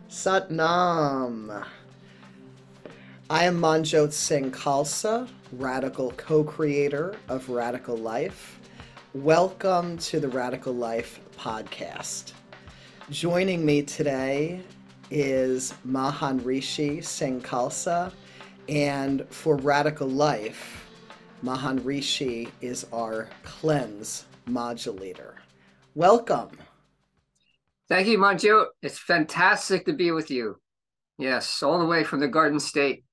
Satnam. I am Manjot Singh Khalsa, Radical co-creator of Radical Life. Welcome to the Radical Life podcast. Joining me today is Mahan Rishi Singh Khalsa, and for Radical Life, Mahan Rishi is our cleanse modulator. Welcome. Thank you, Manjot. It's fantastic to be with you. Yes, all the way from the Garden State.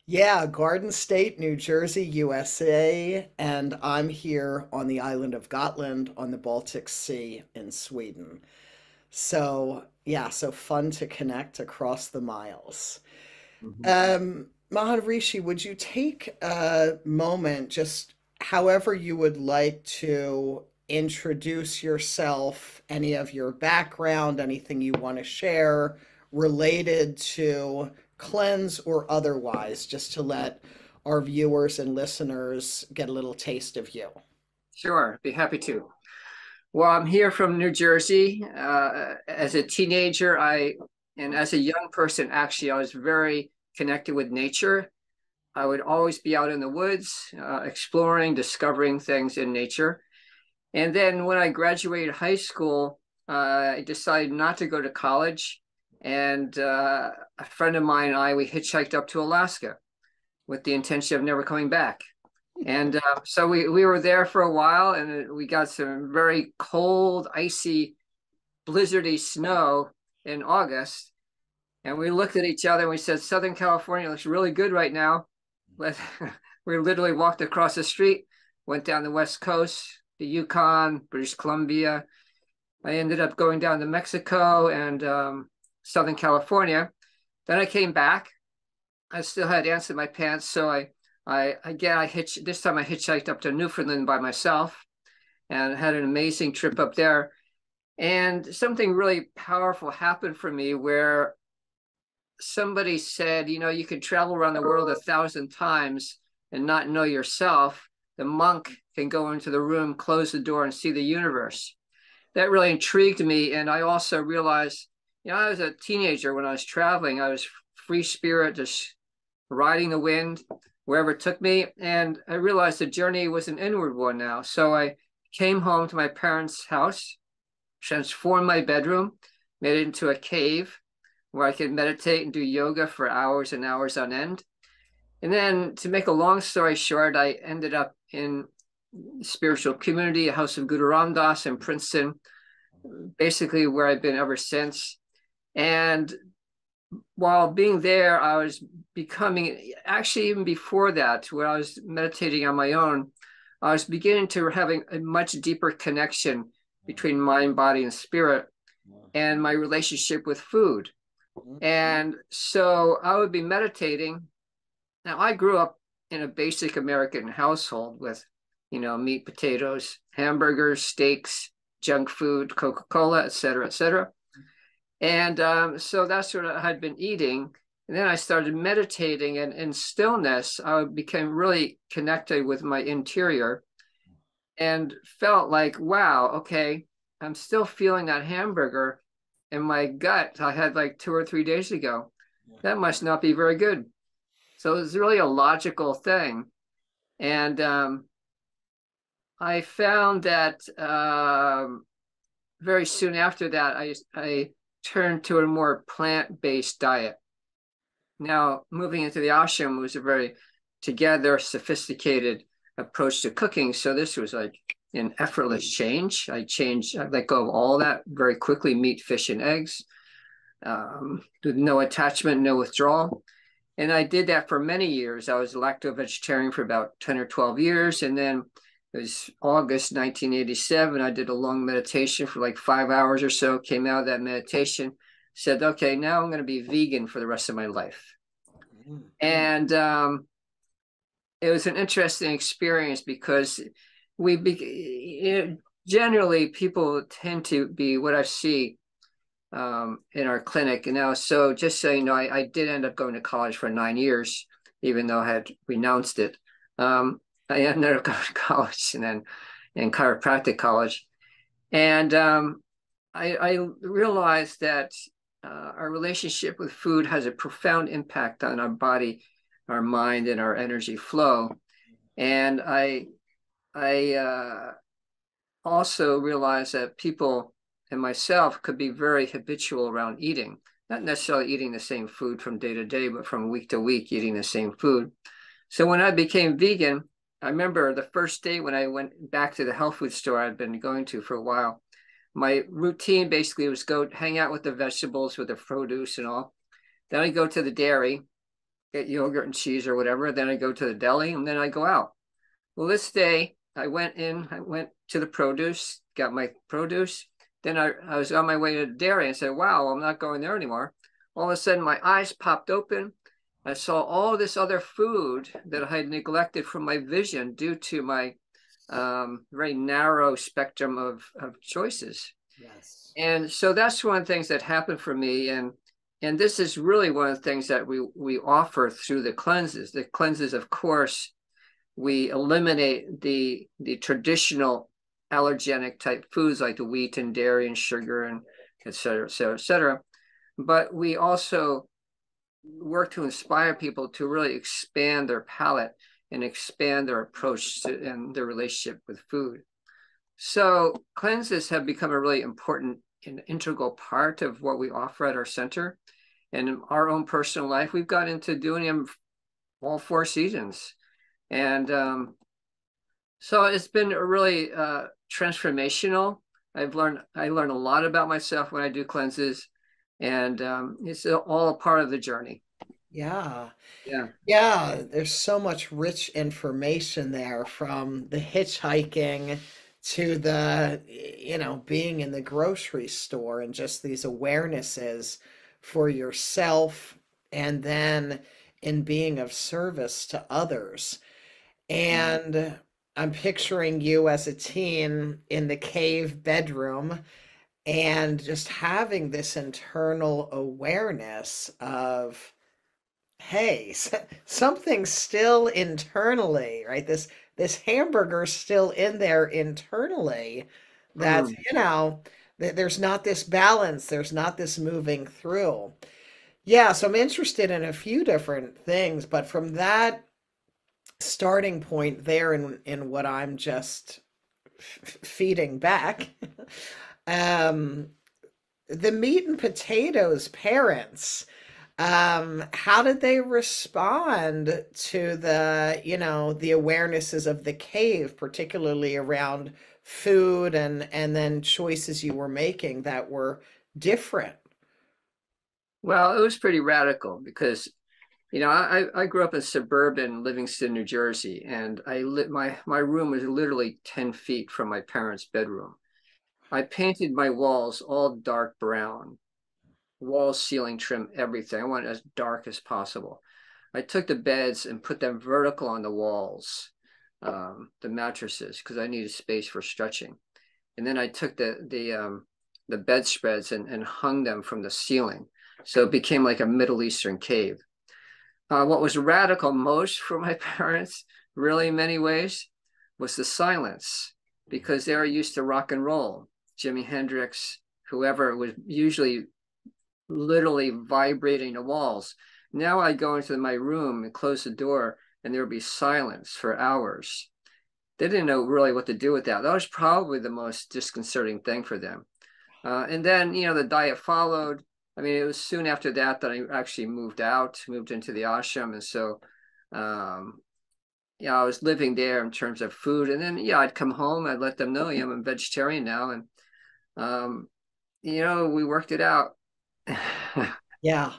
Yeah, Garden State, New Jersey, USA, and I'm here on the island of Gotland on the Baltic Sea in Sweden. So, yeah, so fun to connect across the miles. Mhm. Maharishi, would you take a moment, just however you would like to introduce yourself, any of your background, anything you want to share related to cleanse or otherwise, just to let our viewers and listeners get a little taste of you? Sure, be happy to. Well, I'm here from New Jersey. As a teenager, and as a young person, actually, I was very connected with nature. I would always be out in the woods, exploring, discovering things in nature. And then when I graduated high school, I decided not to go to college. And a friend of mine and we hitchhiked up to Alaska with the intention of never coming back. And so we were there for a while, and we got some very cold, icy, blizzardy snow in August. And we looked at each other and we said, Southern California looks really good right now. But we literally walked across the street, went down the West Coast, the Yukon, British Columbia. I ended up going down to Mexico and Southern California. Then I came back. I still had ants in my pants, so this time I hitchhiked up to Newfoundland by myself and had an amazing trip up there. And something really powerful happened for me where somebody said, you can travel around the world 1,000 times and not know yourself. The monk can go into the room, close the door, and see the universe. That really intrigued me. And I also realized, I was a teenager when I was traveling. I was free spirit, just riding the wind wherever it took me. And I realized the journey was an inward one now. So I came home to my parents' house, transformed my bedroom, made it into a cave where I could meditate and do yoga for hours and hours on end. And then, to make a long story short, I ended up in spiritual community, a house of Guru Ram Dass in Princeton, basically where I've been ever since. And while being there, I was becoming, actually, even before that, where I was meditating on my own, I was beginning to having a much deeper connection between mind, body, and spirit, and my relationship with food. And so I would be meditating. Now, I grew up in a basic American household with, meat, potatoes, hamburgers, steaks, junk food, Coca-Cola, et cetera, et cetera. And so that's what I had been eating. And then I started meditating, and in stillness, I became really connected with my interior and felt like, wow, okay, I'm still feeling that hamburger in my gut I had like 2 or 3 days ago. That must not be very good. So it's really a logical thing. And I found that very soon after that, I turned to a more plant-based diet. Now, moving into the ashram was a very together, sophisticated approach to cooking. So this was like an effortless change. I let go of all that very quickly, meat, fish, and eggs, with no attachment, no withdrawal. And I did that for many years. I was lacto-vegetarian for about 10 or 12 years. And then it was August 1987. I did a long meditation for like 5 hours or so, came out of that meditation, said, okay, now I'm going to be vegan for the rest of my life. And it was an interesting experience because generally people tend to be what I see in our clinic. And now, so just so you know, I did end up going to college for 9 years, even though I had renounced it. I ended up going to college and then in chiropractic college. And I realized that our relationship with food has a profound impact on our body, our mind, and our energy flow. And I also realized that people and myself could be very habitual around eating, not necessarily eating the same food from day to day, but from week to week eating the same food. So when I became vegan, I remember the first day when I went back to the health food store I'd been going to for a while. My routine basically was go hang out with the vegetables, with the produce and all. Then I go to the dairy, get yogurt and cheese or whatever. Then I go to the deli, and then I go out. Well, this day I went to the produce, got my produce. Then I was on my way to the dairy and said, wow, I'm not going there anymore. All of a sudden, my eyes popped open. I saw all this other food that I had neglected from my vision due to my very narrow spectrum of choices. Yes. And so that's one of the things that happened for me. And this is really one of the things that we offer through the cleanses. The cleanses, of course, we eliminate the traditional allergenic type foods like the wheat and dairy and sugar and et cetera, et cetera, et cetera. But we also work to inspire people to really expand their palate and expand their approach to and their relationship with food. So cleanses have become a really important and integral part of what we offer at our center. And in our own personal life, we've got into doing them all 4 seasons. And so it's been really transformational. I learn a lot about myself when I do cleanses, and it's all a part of the journey. Yeah. Yeah. Yeah, there's so much rich information there from the hitchhiking to the, being in the grocery store and just these awarenesses for yourself and then in being of service to others. And I'm picturing you as a teen in the cave bedroom and just having this internal awareness of, hey, something's still internally, right? This hamburger's still in there internally that, Mm. there's not this balance, there's not this moving through. Yeah, so I'm interested in a few different things, but from that starting point there in what I'm just feeding back, um, the meat and potatoes parents, how did they respond to the awarenesses of the cave, particularly around food and then choices you were making that were different? Well, it was pretty radical because I grew up in suburban Livingston, New Jersey, and my room was literally 10 feet from my parents' bedroom. I painted my walls all dark brown, wall, ceiling trim, everything. I wanted it as dark as possible. I took the beds and put them vertical on the walls, the mattresses, because I needed space for stretching. And then I took the bedspreads and hung them from the ceiling, so it became like a Middle Eastern cave. What was radical most for my parents, really in many ways, was the silence, because they were used to rock and roll. Jimi Hendrix, whoever, was usually literally vibrating the walls. Now I go into my room and close the door, and there would be silence for hours. They didn't know really what to do with that. That was probably the most disconcerting thing for them. And then, the diet followed. I mean, it was soon after that that I actually moved into the ashram. And so, um, I was living there in terms of food. And then, I'd come home, I'd let them know, I'm a vegetarian now. And, um, we worked it out. Yeah.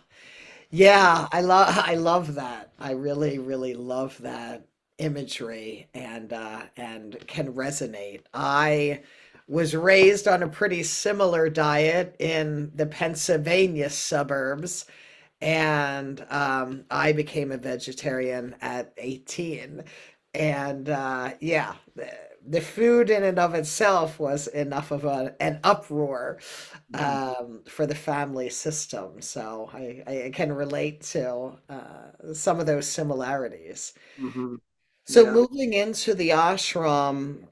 Yeah, I love that. I really, really love that imagery and can resonate. I was raised on a pretty similar diet in the Pennsylvania suburbs, and I became a vegetarian at 18. And yeah, the food in and of itself was enough of an uproar for the family system. So I can relate to some of those similarities. Mhm. So Yeah. moving into the ashram,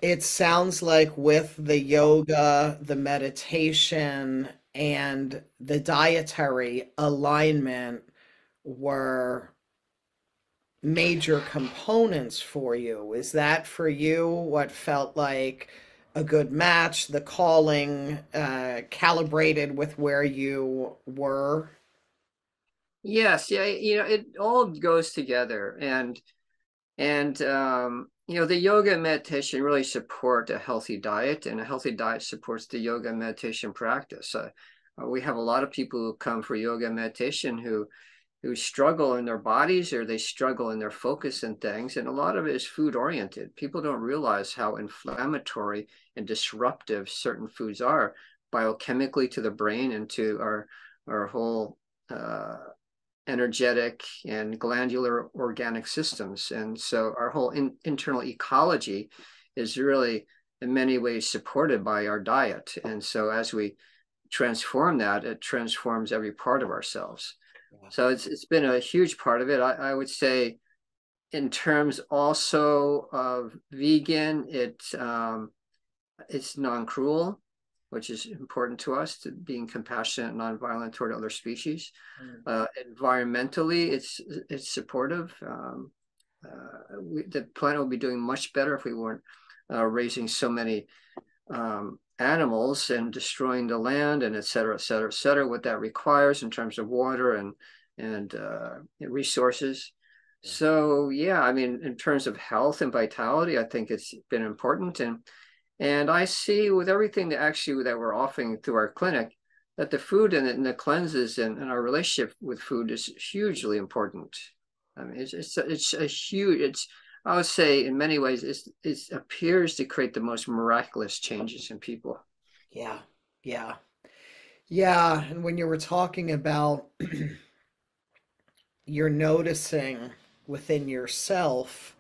it sounds like with the yoga, the meditation, and the dietary alignment were major components for you. Is that for you what felt like a good match, the calling, calibrated with where you were? Yes, yeah, it all goes together, and the yoga and meditation really support a healthy diet, and a healthy diet supports the yoga and meditation practice. We have a lot of people who come for yoga and meditation who struggle in their bodies, or they struggle in their focus and things. And a lot of it is food oriented. People don't realize how inflammatory and disruptive certain foods are biochemically to the brain and to our whole uh, energetic and glandular organic systems. And so our whole internal ecology is really in many ways supported by our diet. And so as we transform that, it transforms every part of ourselves. Yeah. So it's been a huge part of it. I would say in terms also of vegan, it's non-cruel, which is important to us, to being compassionate and non-violent toward other species. Mm. Environmentally, it's supportive. The planet would be doing much better if we weren't raising so many animals and destroying the land, and et cetera, et cetera, et cetera, what that requires in terms of water and resources. So yeah, I mean, in terms of health and vitality, I think it's been important. And I see with everything that we're offering through our clinic, that the food and the cleanses and our relationship with food is hugely important. I mean, it's a huge, it's, I would say in many ways, it appears to create the most miraculous changes in people. Yeah, yeah, yeah. And when you were talking about you're noticing within yourself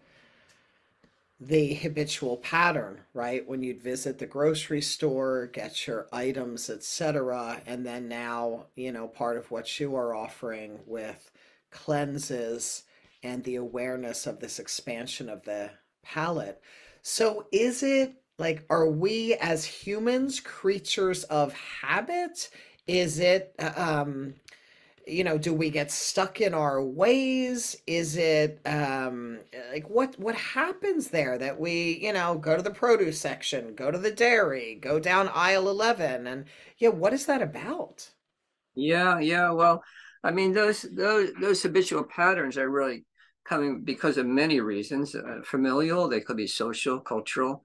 the habitual pattern, right? When you'd visit the grocery store, get your items, etc., and then now, part of what you are offering with cleanses and the awareness of this expansion of the palate. So is it like, are we as humans creatures of habit? Is it do we get stuck in our ways? Is it like what happens there that we, go to the produce section, go to the dairy, go down aisle 11, and yeah, what is that about? Yeah, yeah. Well, I mean, those habitual patterns are really coming because of many reasons. Familial, they could be social, cultural,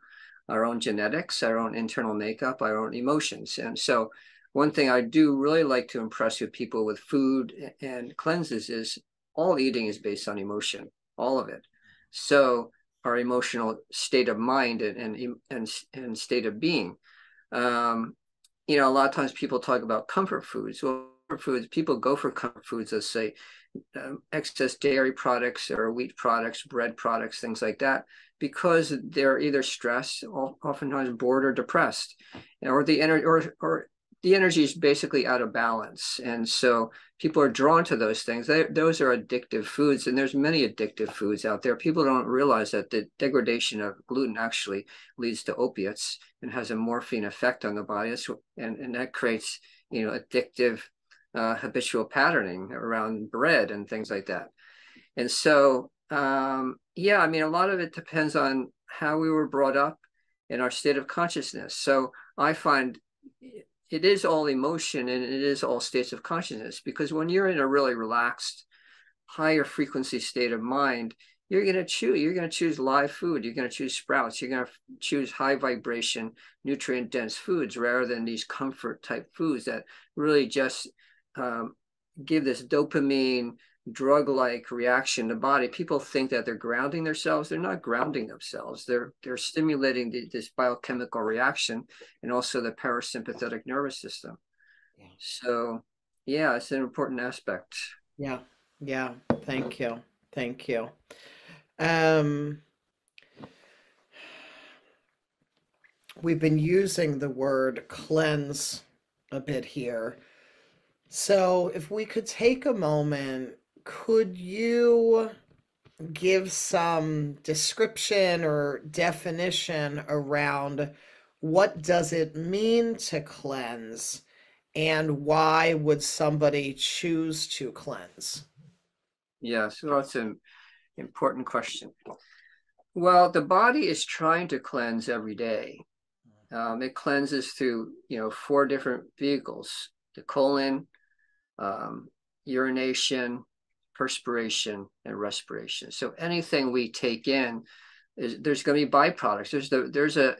our own genetics, our own internal makeup, our own emotions. And so, one thing I do really like to impress with people with food and cleanses is all eating is based on emotion, all of it. So, our emotional state of mind and state of being. Um, a lot of times people talk about comfort foods. Well, comfort foods, people go for comfort foods, let's say excess dairy products or wheat products, bread products, things like that, because they're either stressed, oftentimes bored or depressed, or the energy is basically out of balance. And so people are drawn to those things. Those are addictive foods, and there's many addictive foods out there. People don't realize that the degradation of gluten actually leads to opiates and has a morphine effect on the body, and that creates addictive habitual patterning around bread and things like that. And so, yeah, I mean, a lot of it depends on how we were brought up in our state of consciousness. So I find it is all emotion and it is all states of consciousness, because when you're in a really relaxed, higher frequency state of mind, you're going to choose live food. You're going to choose sprouts. You're going to choose high vibration, nutrient dense foods rather than these comfort type foods that really just um, give this dopamine drug like reaction to the body. People think that they're grounding themselves. They're not grounding themselves. They're stimulating this biochemical reaction and also the parasympathetic nervous system. Yeah. So yeah, it's an important aspect. Yeah. Yeah. Thank you. Thank you. Um, we've been using the word cleanse a bit here. So if we could take a moment, could you give some description or definition around what does it mean to cleanse and why would somebody choose to cleanse? Yeah, so that's an important question. Well, the body is trying to cleanse every day. It cleanses through, 4 different vehicles: the colon, um, urination, perspiration, and respiration. So anything we take in there's going to be byproducts. There's a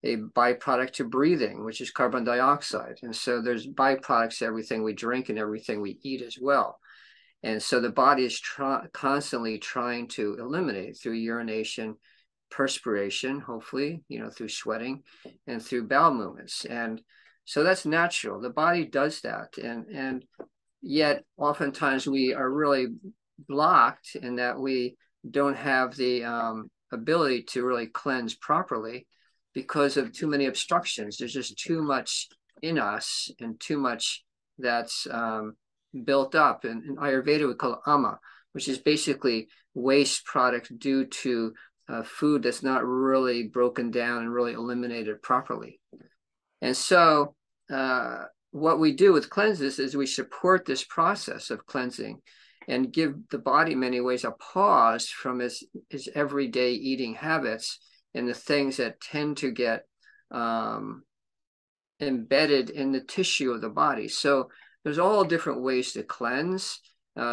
byproduct to breathing, which is carbon dioxide, and so there's byproducts to everything we drink and everything we eat as well. And so the body is constantly trying to eliminate through urination, perspiration, hopefully, through sweating and through bowel movements. And so that's natural. The body does that. And yet oftentimes we are really blocked in that we don't have the ability to really cleanse properly because of too many obstructions. There's just too much in us and too much that's built up. And in Ayurveda, we call it ama, which is basically waste product due to food that's not really broken down and really eliminated properly. And so what we do with cleanses is we support this process of cleansing and give the body in many ways a pause from its everyday eating habits and the things that tend to get embedded in the tissue of the body. So there's all different ways to cleanse.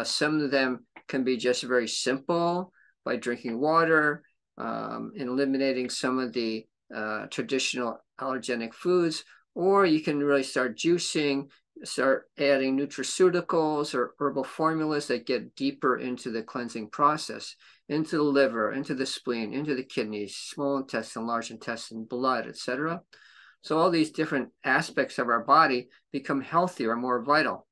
Some of them can be just very simple by drinking water and eliminating some of the traditional allergenic foods, or you can really start juicing, start adding nutraceuticals or herbal formulas that get deeper into the cleansing process, into the liver, into the spleen, into the kidneys, small intestine, large intestine, blood, etc. So all these different aspects of our body become healthier and more vital.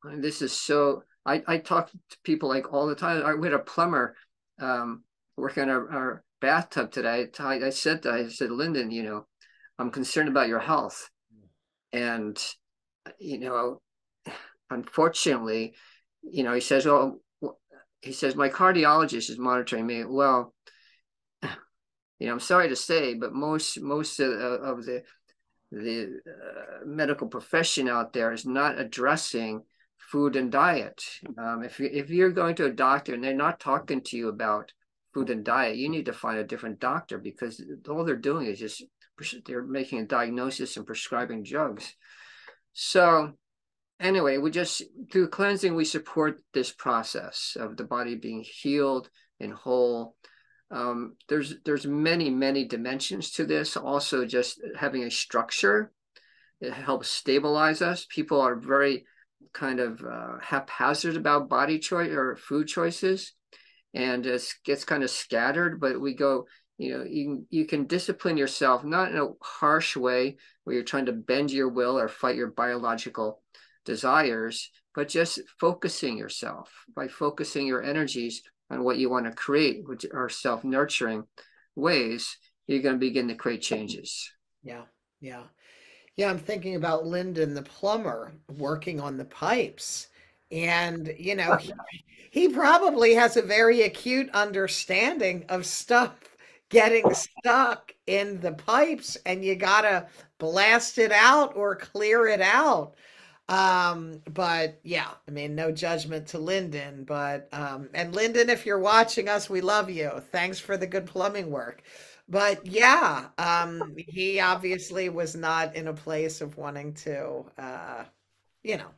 And this is so, I talk to people like all the time. We had a plumber working on our bathtub today. I said, Lyndon, I'm concerned about your health. And, unfortunately, he says, my cardiologist is monitoring me. Well, I'm sorry to say, but most of the medical profession out there is not addressing food and diet. If you're going to a doctor and they're not talking to you about food and diet, you need to find a different doctor, because all they're doing is just they're making a diagnosis and prescribing drugs. So anyway, we just, through cleansing, we support this process of the body being healed and whole. There's many dimensions to this. Also, just having a structure, it helps stabilize us. People are very kind of haphazard about body choice or food choices, and it gets kind of scattered. But we go, you can discipline yourself, not in a harsh way where you're trying to bend your will or fight your biological desires, but just focusing yourself by focusing your energies on what you want to create, which are self-nurturing ways, you're going to begin to create changes. Yeah, yeah. Yeah, I'm thinking about Lyndon, the plumber, working on the pipes. And, he probably has a very acute understanding of stuff getting stuck in the pipes, and you gotta blast it out or clear it out. But yeah, I mean, no judgment to Lyndon, but and Lyndon, if you're watching us, we love you. Thanks for the good plumbing work. But yeah, he obviously was not in a place of wanting to, you know,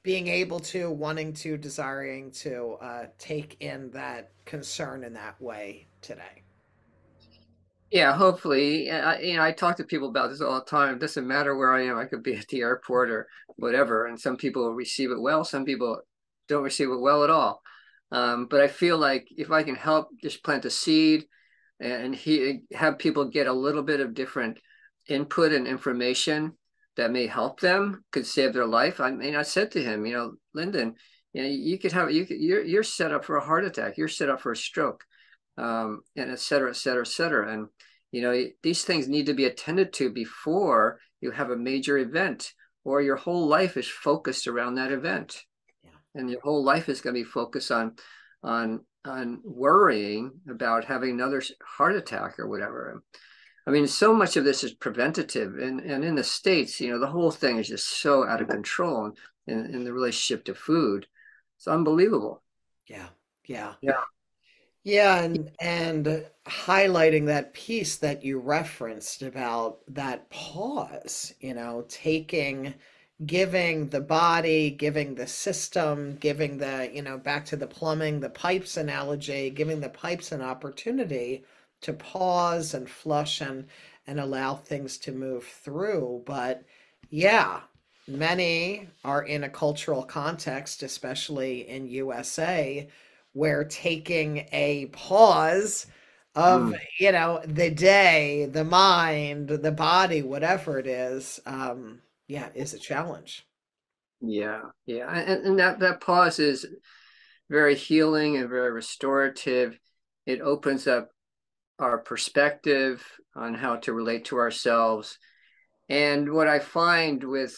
being able to, wanting to, desiring to take in that concern in that way today. Yeah, hopefully. I talk to people about this all the time. It doesn't matter where I am. I could be at the airport or whatever, and some people receive it well. Some people don't receive it well at all. But I feel like if I can help just plant a seed and have people get a little bit of different input and information that may help them, could save their life. I mean, I said to him, Lyndon, you're set up for a heart attack. You're set up for a stroke, and et cetera, et cetera, et cetera. And, these things need to be attended to before you have a major event, or your whole life is focused around that event. Yeah. And your whole life is going to be focused on worrying about having another heart attack or whatever. I mean, so much of this is preventative, and in the States, the whole thing is just so out of control in the relationship to food. It's unbelievable. Yeah. Yeah. Yeah. Yeah, and highlighting that piece that you referenced about that pause, taking, giving the body, giving the system, giving the, back to the plumbing, the pipes analogy, giving the pipes an opportunity to pause and flush and allow things to move through. But yeah, many are in a cultural context, especially in USA, where taking a pause of, Mm. the day, the mind, the body, whatever it is, yeah, is a challenge. Yeah. Yeah. And that pause is very healing and very restorative. It opens up our perspective on how to relate to ourselves. And what I find with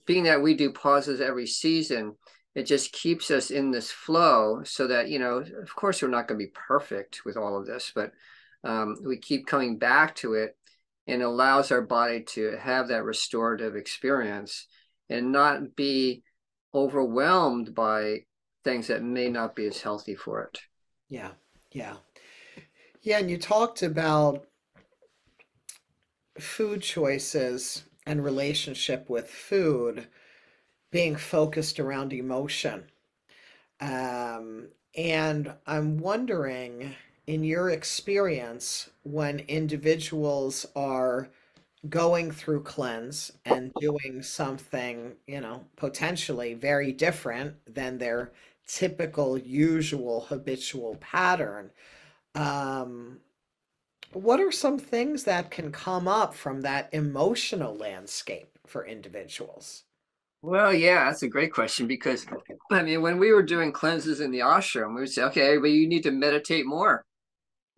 being that we do pauses every season, it just keeps us in this flow so that, of course, we're not going to be perfect with all of this, but we keep coming back to it and allows our body to have that restorative experience and not be overwhelmed by things that may not be as healthy for it. Yeah, yeah. Yeah, and you talked about food choices and relationship with food being focused around emotion. Um, and I'm wondering, in your experience, when individuals are going through cleanse and doing something, potentially very different than their typical, usual, habitual pattern, um, what are some things that can come up from that emotional landscape for individuals? Well, yeah, that's a great question because I mean, when we were doing cleanses in the ashram, we would say, okay, everybody, you need to meditate more.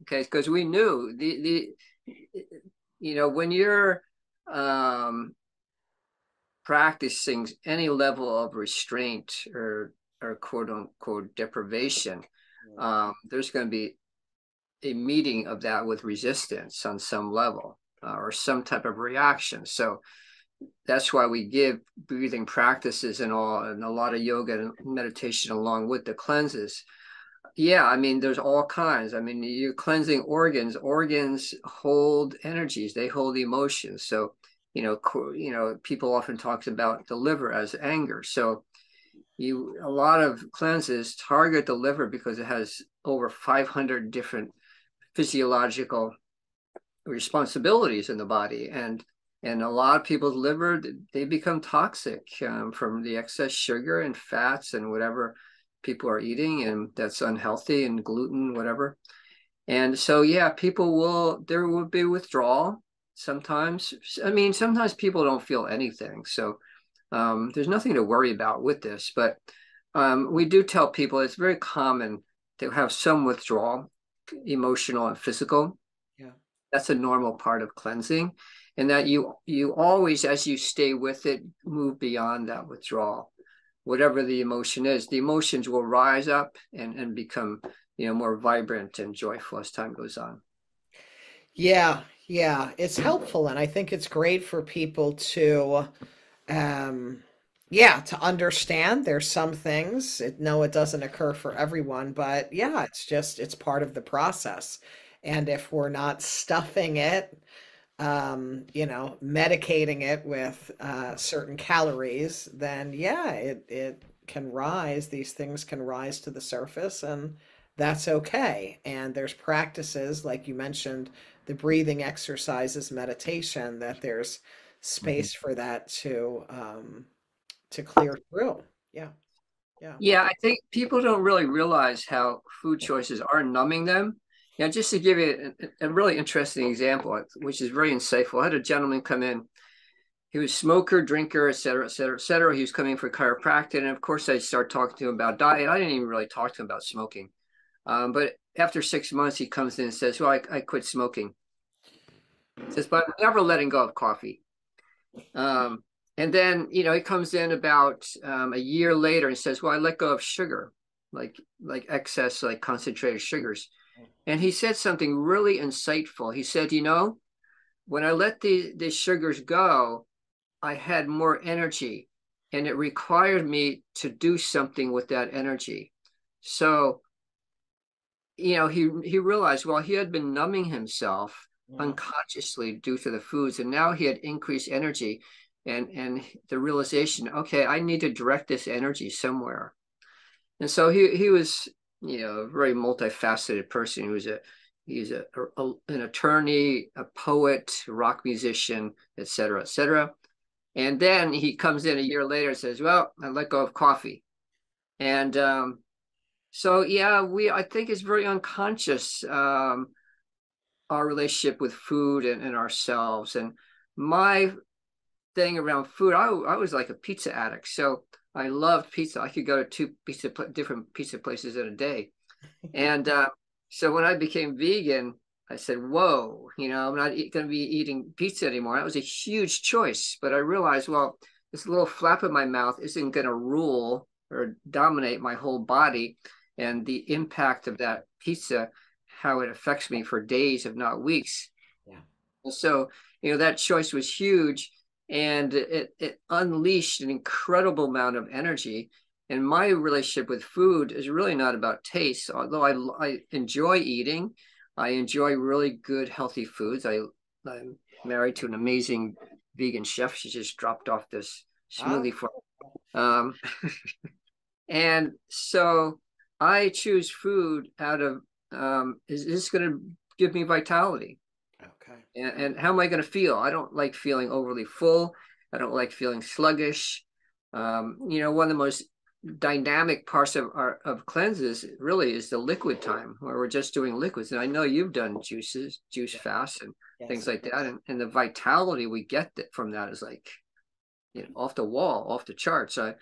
Okay, because we knew when you're um, practicing any level of restraint or quote unquote deprivation, there's going to be a meeting of that with resistance on some level or some type of reaction. So that's why we give breathing practices and a lot of yoga and meditation along with the cleanses. Yeah, I mean, there's all kinds. I mean, you're cleansing organs. Organs hold energies. They hold emotions. So, people often talk about the liver as anger. So, a lot of cleanses target the liver because it has over 500 different physiological responsibilities in the body, and a lot of people's liver, they become toxic from the excess sugar and fats and whatever people are eating, and that's unhealthy, and gluten, whatever. And so yeah, there will be withdrawal sometimes. I mean, sometimes people don't feel anything, so there's nothing to worry about with this. But we do tell people it's very common to have some withdrawal, emotional and physical. Yeah. That's a normal part of cleansing, and that you always, as you stay with it, move beyond that withdrawal. Whatever the emotion is, the emotions will rise up and become more vibrant and joyful as time goes on. Yeah, yeah, it's helpful, and I think it's great for people to, um, yeah, to understand there's some things. No, it doesn't occur for everyone, but yeah, it's part of the process. And if we're not stuffing it, medicating it with certain calories, then yeah, it can rise. These things can rise to the surface, and that's okay. And there's practices like you mentioned, the breathing exercises, meditation, that there's space for that to clear through. Yeah, yeah, Yeah, I think people don't really realize how food choices are numbing them. Just to give you a really interesting example, which is very insightful. I had a gentleman come in. He was smoker, drinker, et cetera, et cetera, et cetera. He was coming for chiropractic. And of course, I started talking to him about diet. I didn't even really talk to him about smoking. But after 6 months, he comes in and says, well, I quit smoking. He says, but I'm never letting go of coffee. Um, and then, he comes in about a year later and says, well, I let go of sugar, like excess, like concentrated sugars. And he said something really insightful. He said, when I let the sugars go, I had more energy, and it required me to do something with that energy. So, he realized, well, he had been numbing himself Mm. unconsciously due to the foods, and now he had increased energy, and the realization, okay, I need to direct this energy somewhere. And so he was, a very multifaceted person. He's an attorney, a poet, rock musician, et cetera, et cetera. And then he comes in a year later and says, well, I let go of coffee. And so, yeah, I think it's very unconscious, our relationship with food and ourselves. And my thing around food, I was like a pizza addict. So I loved pizza. I could go to different pizza places in a day. And so when I became vegan, I said, whoa, I'm not going to be eating pizza anymore. That was a huge choice. But I realized, well, this little flap in my mouth isn't going to rule or dominate my whole body. And the impact of that pizza, how it affects me for days, if not weeks. Yeah. And so, that choice was huge, and it unleashed an incredible amount of energy. And my relationship with food is really not about taste, although I enjoy eating. I enjoy really good, healthy foods. I'm married to an amazing vegan chef. She just dropped off this Ah, smoothie for um, and so I choose food out of, is this going to give me vitality? okay. And how am I going to feel? I don't like feeling overly full. I don't like feeling sluggish. One of the most dynamic parts of our of cleanses really is the liquid time, where we're just doing liquids. And I know you've done juice Yeah. fasts and things Yes. like that, and the vitality we get from that is like, off the wall, off the charts. I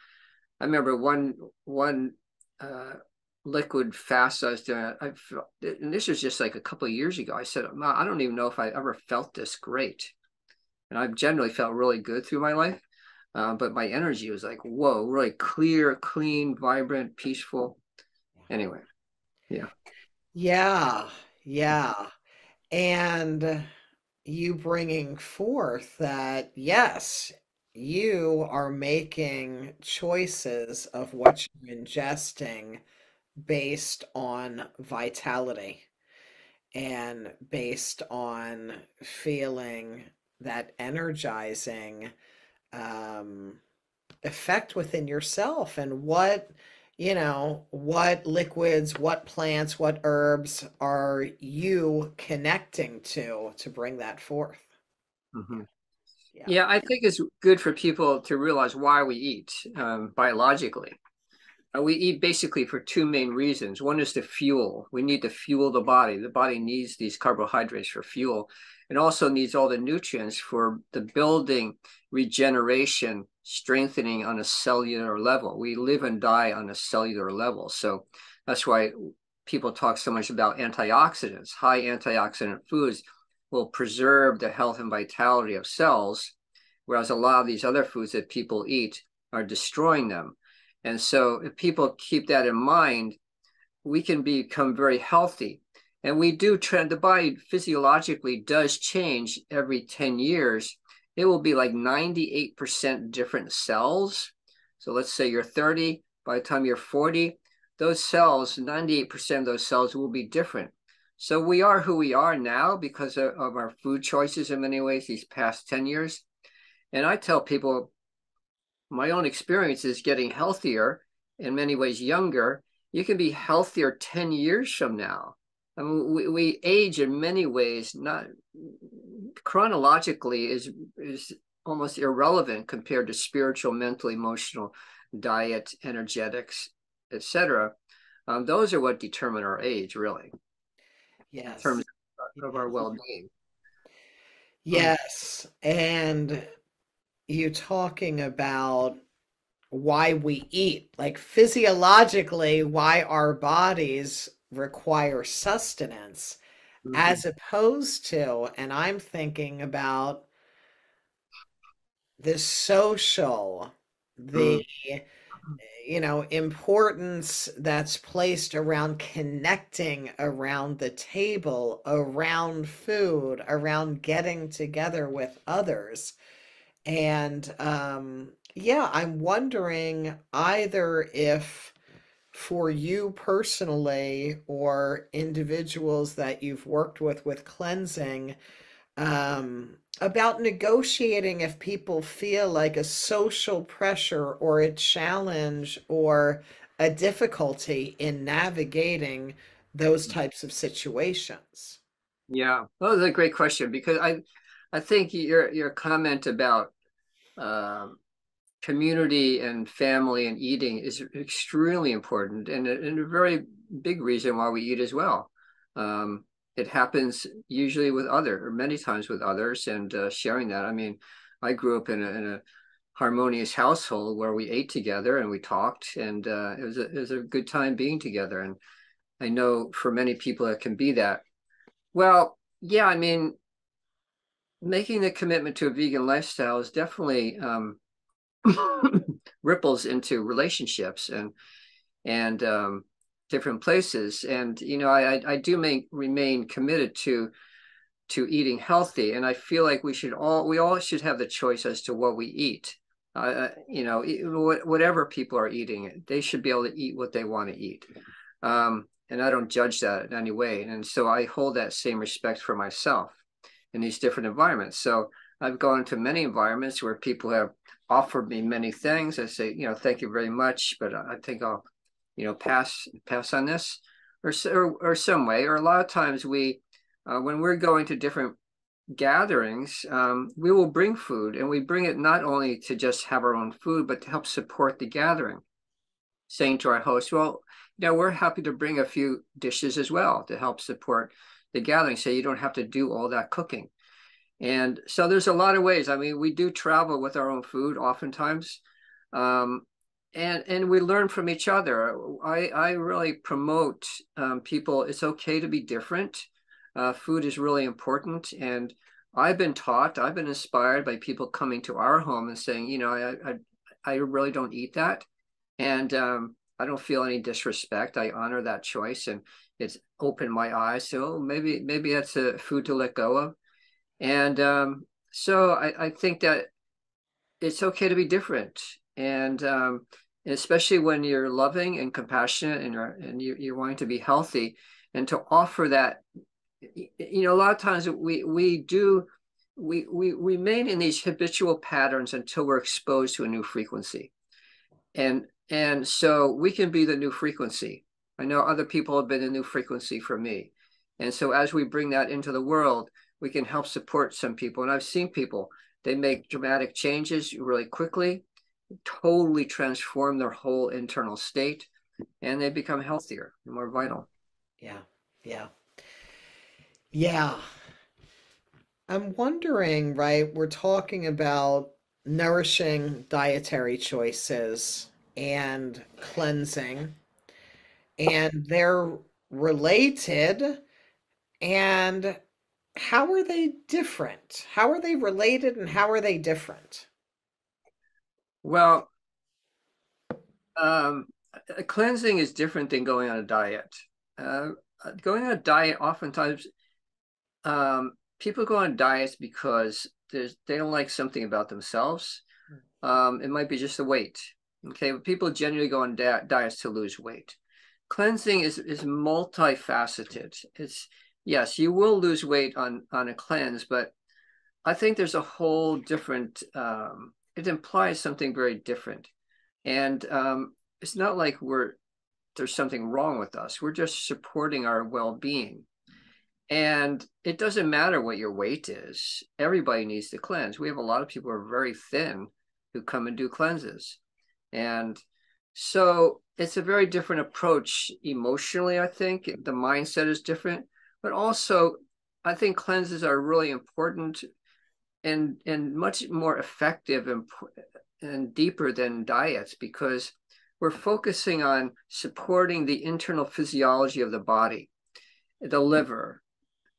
remember one uh, liquid fast I was doing. And this was just like a couple of years ago. I said, I don't even know if I ever felt this great. And I've generally felt really good through my life. But my energy was like, whoa, really clear, clean, vibrant, peaceful. Anyway, yeah. Yeah. Yeah. And you bringing forth that, yes, you are making choices of what you're ingesting based on vitality and based on feeling that energizing um, effect within yourself and what liquids, what plants, what herbs are you connecting to bring that forth? Mhm. Yeah. Yeah, I think it's good for people to realize why we eat, biologically. We eat basically for two main reasons. One is to fuel. We need to fuel the body. The body needs these carbohydrates for fuel. It also needs all the nutrients for the building, regeneration, strengthening on a cellular level. We live and die on a cellular level. So that's why people talk so much about antioxidants. High antioxidant foods will preserve the health and vitality of cells, whereas a lot of these other foods that people eat are destroying them. And so if people keep that in mind, we can become very healthy. And we do trend, the body physiologically does change every 10 years. It will be like 98% different cells. So let's say you're 30, by the time you're 40, those cells, 98% of those cells will be different. So we are who we are now because of our food choices in many ways these past 10 years. And I tell people, my own experience is getting healthier, in many ways younger. You can be healthier 10 years from now. I mean, we age in many ways, not chronologically is almost irrelevant compared to spiritual, mental, emotional, diet, energetics, etc. Those are what determine our age, really, in terms Yes. of Yes. our well-being. Yes. And you talking about why we eat, like physiologically, why our bodies require sustenance, Mhm. as opposed to, and I'm thinking about the social, the Mhm. importance that's placed around connecting around the table, around food, around getting together with others. And yeah, I'm wondering either if for you personally or individuals that you've worked with cleansing, about negotiating if people feel like a social pressure or a challenge or a difficulty in navigating those types of situations. Yeah, well, that's a great question because I think your comment about um, community and family and eating is extremely important and a very big reason why we eat as well. Um, it happens usually with other, or many times with others, and sharing that. I mean, I grew up in a harmonious household where we ate together and we talked, and it was a good time being together. And I know for many people it can be that. Well, yeah, I mean, making the commitment to a vegan lifestyle is definitely ripples into relationships and different places. And I do remain committed to eating healthy, and I feel like we all should have the choice as to what we eat. Whatever people are eating, they should be able to eat what they want to eat. And I don't judge that in any way. And so I hold that same respect for myself in these different environments. So I've gone into many environments where people have offered me many things. I say, thank you very much, but I think I'll, pass on this, or some way. Or a lot of times when we're going to different gatherings, we will bring food, and we bring it not only to just have our own food, but to help support the gathering, saying to our host, well, we're happy to bring a few dishes as well to help support the gathering, so you don't have to do all that cooking. And so there's a lot of ways. I mean, we do travel with our own food oftentimes. Um, and we learn from each other. I really promote people. It's okay to be different. Food is really important, and I've been inspired by people coming to our home and saying, I really don't eat that, and I don't feel any disrespect. I honor that choice, and it's opened my eyes. So maybe that's a food to let go of. And so I think that it's okay to be different, and especially when you're loving and compassionate and you're wanting to be healthy, and to offer that. A lot of times we remain in these habitual patterns until we're exposed to a new frequency, and so we can be the new frequency. I know other people have been a new frequency for me, and so as we bring that into the world, we can help support some people. And I've seen people, they make dramatic changes really quickly, totally transform their whole internal state, and they become healthier and more vital. Yeah, yeah, yeah. I'm wondering, right? We're talking about nourishing dietary choices and cleansing, and they're related. And how are they different? How are they related and how are they different? Well, um, cleansing is different than going on a diet. Uh, Going on a diet, oftentimes, people go on diets because they don't like something about themselves. It might be just the weight. Okay, but people generally go on diets to lose weight. Cleansing is multifaceted. It's Yes, you will lose weight on a cleanse, but I think there's a whole different. It implies something very different, and it's not like there's something wrong with us. We're just supporting our well-being. And it doesn't matter what your weight is. Everybody needs to cleanse. We have a lot of people who are very thin who come and do cleanses. And so it's a very different approach emotionally, I think. The mindset is different. But also, I think cleanses are really important and much more effective and deeper than diets, because we're focusing on supporting the internal physiology of the body, the liver,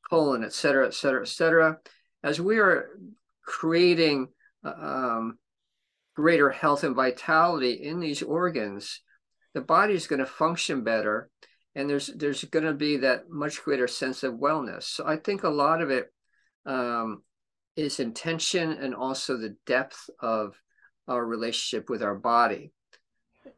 colon, et cetera, et cetera, et cetera, as we are creating, um, greater health and vitality in these organs, the body is going to function better, and there's going to be that much greater sense of wellness. So I think a lot of it um, is intention and also the depth of our relationship with our body.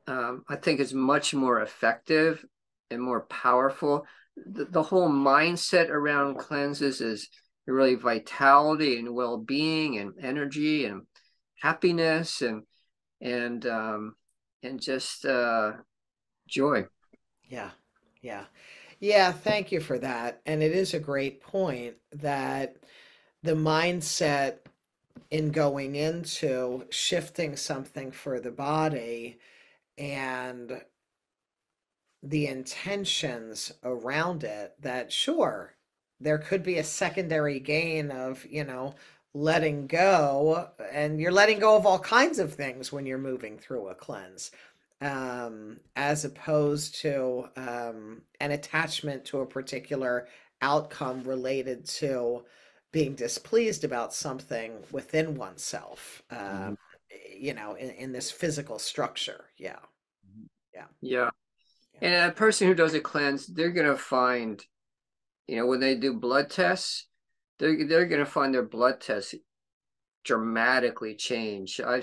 I think it's much more effective and more powerful. The whole mindset around cleanses is really vitality and well-being and energy and happiness and just joy. Yeah. Yeah. Yeah, thank you for that. And it is a great point that the mindset in going into shifting something for the body and the intentions around it, that sure, there could be a secondary gain of, letting go, and you're letting go of all kinds of things when you're moving through a cleanse, as opposed to an attachment to a particular outcome related to being displeased about something within oneself, Mhm. in this physical structure. Yeah, yeah, Yeah. yeah. And a person who does a cleanse, they're going to find, when they do blood tests, they're going to find their blood tests dramatically change. I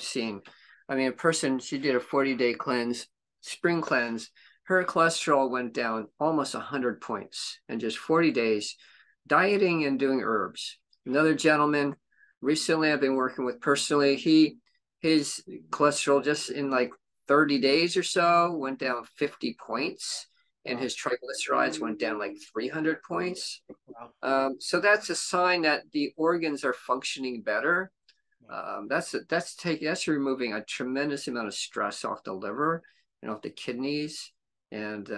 mean, a person, she did a 40-day cleanse, spring cleanse. Her cholesterol went down almost 100 points in just 40 days, dieting and doing herbs. Another gentleman recently I've been working with personally, his cholesterol just in like 30 days or so went down 50 points, and Wow, his triglycerides went down like 300 points. wow. So that's a sign that the organs are functioning better. Yeah. That's removing a tremendous amount of stress off the liver and off the kidneys, and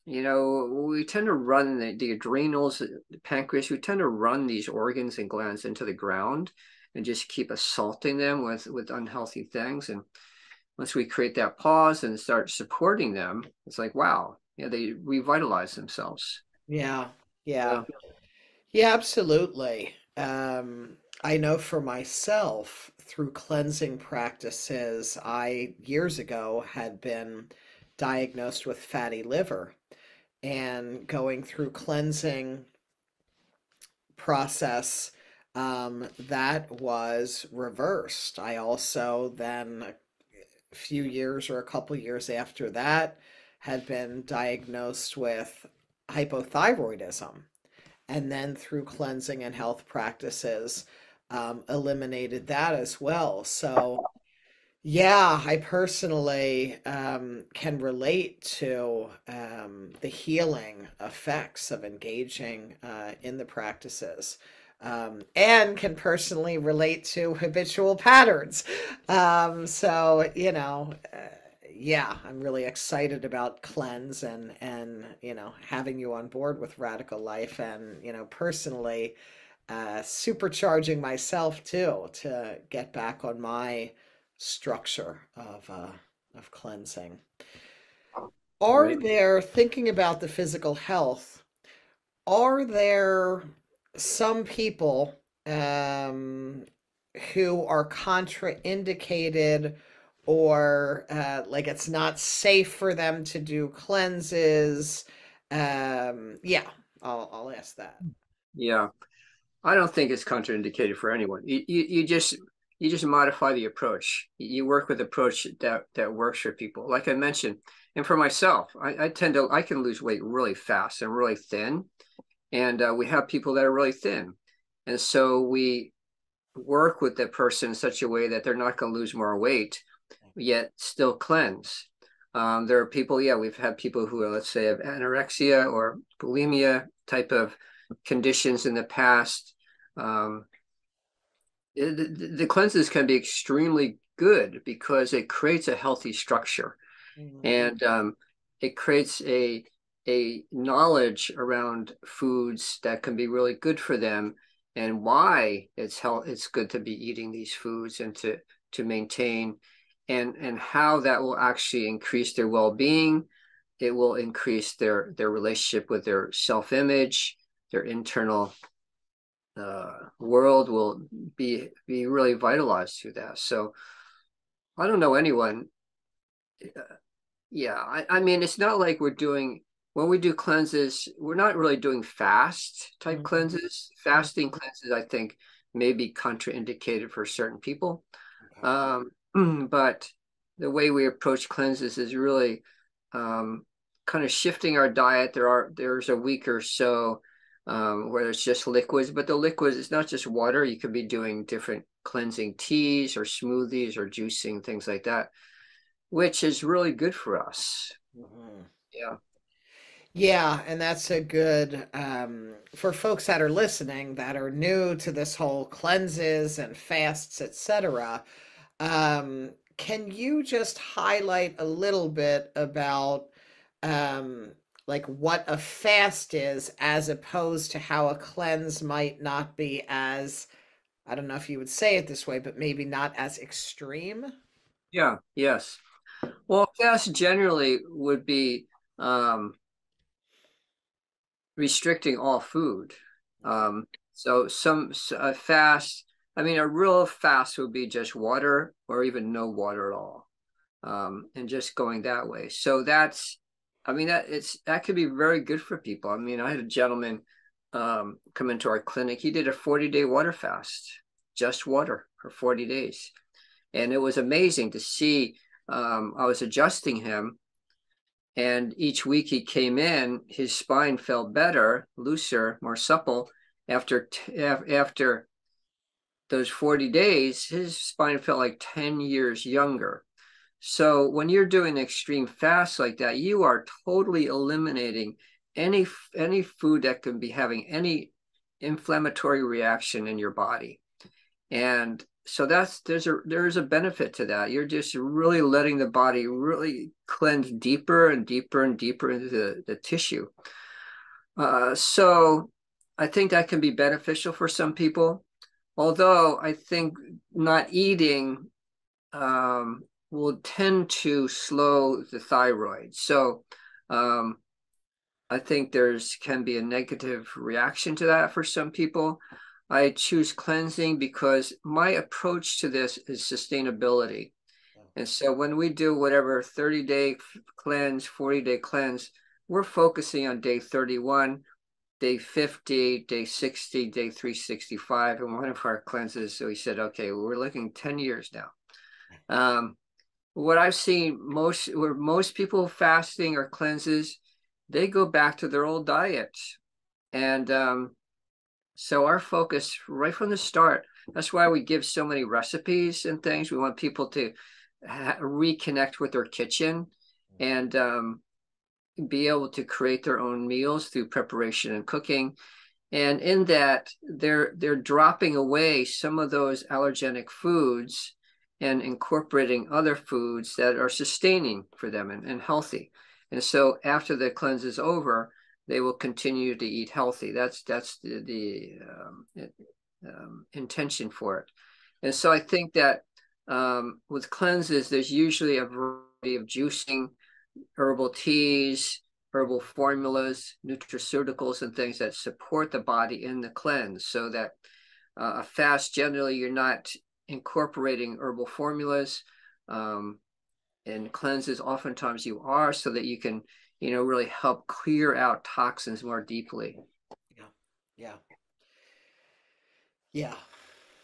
we tend to run the adrenals, the pancreas. We tend to run these organs and glands into the ground and just keep assaulting them with unhealthy things. And once we create that pause and start supporting them, it's like wow, yeah, they revitalize themselves. Yeah, yeah, Yeah. yeah, absolutely. I know for myself, through cleansing practices, I years ago had been diagnosed with fatty liver, and going through cleansing process, that was reversed. I also then, a few years or a couple years after that, had been diagnosed with hypothyroidism, and then through cleansing and health practices, eliminated that as well. So yeah, I personally can relate to the healing effects of engaging in the practices, and can personally relate to habitual patterns. So, yeah, I'm really excited about cleanse and having you on board with Radical Life, and personally supercharging myself too to get back on my structure of cleansing. Are Great. there, thinking about the physical health, are there some people um, who are contraindicated, or like it's not safe for them to do cleanses? Yeah, I'll ask that. Yeah. I don't think it's contraindicated for anyone. You just modify the approach. You work with the approach that works for people. Like I mentioned, and for myself, I can lose weight really fast and really thin, and we have people that are really thin, and so we work with the person in such a way that they're not going to lose more weight, yet still cleanse. There are people, yeah, we've had people who, let's say, have anorexia or bulimia type of conditions in the past. um, the cleanses can be extremely good because it creates a healthy structure, Mhm. and it creates a knowledge around foods that can be really good for them, and why it's good to be eating these foods and to maintain, and how that will actually increase their well-being. It will increase their relationship with their self-image, their internal world will be really vitalized through that. So I don't know anyone. Yeah, I mean, it's not like we're doing, when we do cleanses, we're not really doing fast type Mhm. cleanses. Fasting cleanses, I think, may be contraindicated for certain people. Okay. Um, but the way we approach cleanses is really um, kind of shifting our diet. There's a week or so where it's just liquids, but the liquids, it's not just water. You could be doing different cleansing teas or smoothies or juicing, things like that, which is really good for us. Mhm. Yeah. Yeah, and that's a good for folks that are listening that are new to this whole cleanses and fasts, etc. Can you just highlight a little bit about um, like what a fast is as opposed to how a cleanse might not be as, I don't know if you would say it this way, but maybe not as extreme? Yeah. Yes. Well, fast generally would be um, restricting all food. Okay. So a fast, I mean, a real fast would be just water or even no water at all, and just going that way. So that's, I mean, that could be very good for people. I mean, I had a gentleman come into our clinic. He did a 40-day water fast, just water for 40 days, and it was amazing to see. I was adjusting him, and each week he came in, his spine felt better, looser, more supple. After those 40 days, his spine felt like 10 years younger. So when you're doing an extreme fast like that, you are totally eliminating any food that can be having any inflammatory reaction in your body. And so there's a benefit to that. You're just really letting the body really cleanse deeper and deeper and deeper into the tissue. So I think that can be beneficial for some people. Although I think not eating will tend to slow the thyroid. So um, I think there's can be a negative reaction to that for some people. I choose cleansing because my approach to this is sustainability. And so when we do whatever 30-day cleanse, 40-day cleanse, we're focusing on day 31, day 50, day 60, day 365. And one of our cleanses, so we said, okay, well, we're looking 10 years now. Um, what I've seen where most people fasting or cleanses, they go back to their old diet. And so our focus right from the start, that's why we give so many recipes and things. We want people to reconnect with their kitchen and be able to create their own meals through preparation and cooking. And in that, they're dropping away some of those allergenic foods and incorporating other foods that are sustaining for them and healthy. And so after the cleanse is over, they will continue to eat healthy. That's the intention for it. And so I think that with cleanses, there's usually a variety of juicing, herbal teas, herbal formulas, nutraceuticals, and things that support the body in the cleanse so that a fast, generally, you're not incorporating herbal formulas. Um, and cleanses, oftentimes you are so that you can, really help clear out toxins more deeply. Yeah. Yeah. Yeah.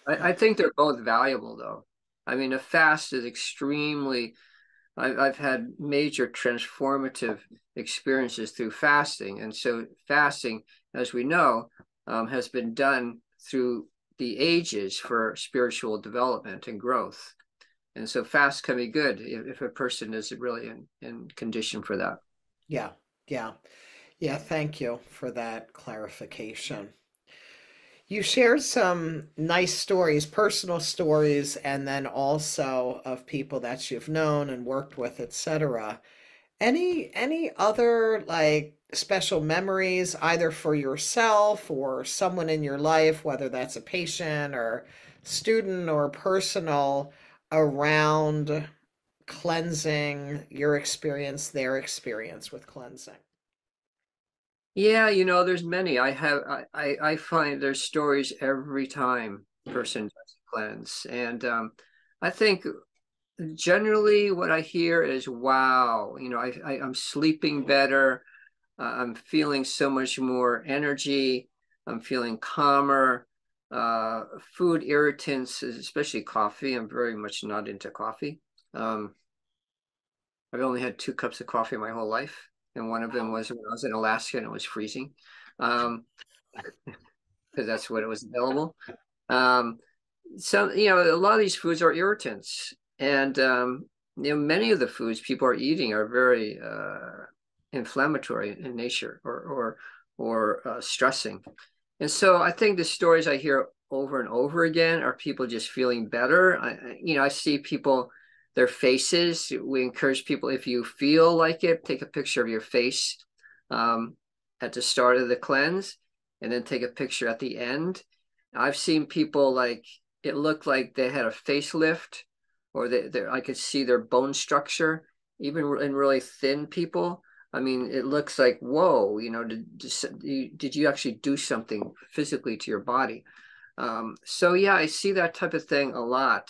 I think they're both valuable, though. I mean, a fast is extremely I've had major transformative experiences through fasting. And so, fasting, as we know, has been done through the ages for spiritual development and growth. And so, fast can be good if a person is really in condition for that. Yeah. Yeah. Yeah. Thank you for that clarification. You shared some nice stories, personal stories, and then also of people that you've known and worked with, etc. Any other like special memories either for yourself or someone in your life, whether that's a patient or student or personal, around cleansing, your experience, their experience with cleansing? Yeah, there's many. I find there's stories every time person does a cleanse. And I think generally what I hear is, wow, I'm sleeping better. I'm feeling so much more energy. I'm feeling calmer. Uh, Food irritants, especially coffee. I'm very much not into coffee. Um, I've only had 2 cups of coffee my whole life, and one of them Wow. was when I was in Alaska and it was freezing, um, because that's what it was available. Um, a lot of these foods are irritants, and many of the foods people are eating are very inflammatory in nature or stressing. And so I think the stories I hear over and over again are people just feeling better. I see people, their faces. We encourage people, if you feel like it, take a picture of your face um, at the start of the cleanse, and then take a picture at the end. I've seen people like it looked like they had a facelift, or I could see their bone structure, even in really thin people. I mean, it looks like, whoa, did you actually do something physically to your body? So yeah, I see that type of thing a lot.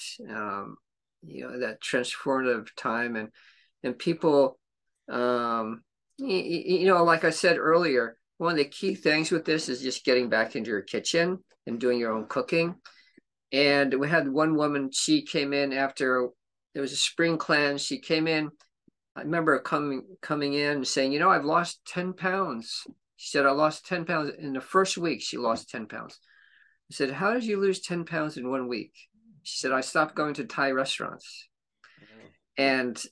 That transformative time, and people, um, like I said earlier, one of the key things with this is just getting back into your kitchen and doing your own cooking. And we had one woman, she came in after there was a spring cleanse. She came in. I remember coming in and saying, I've lost 10 pounds. She said, I lost 10 pounds in the first week. She lost 10 pounds. I said, how did you lose 10 pounds in 1 week? She said, I stopped going to Thai restaurants. And,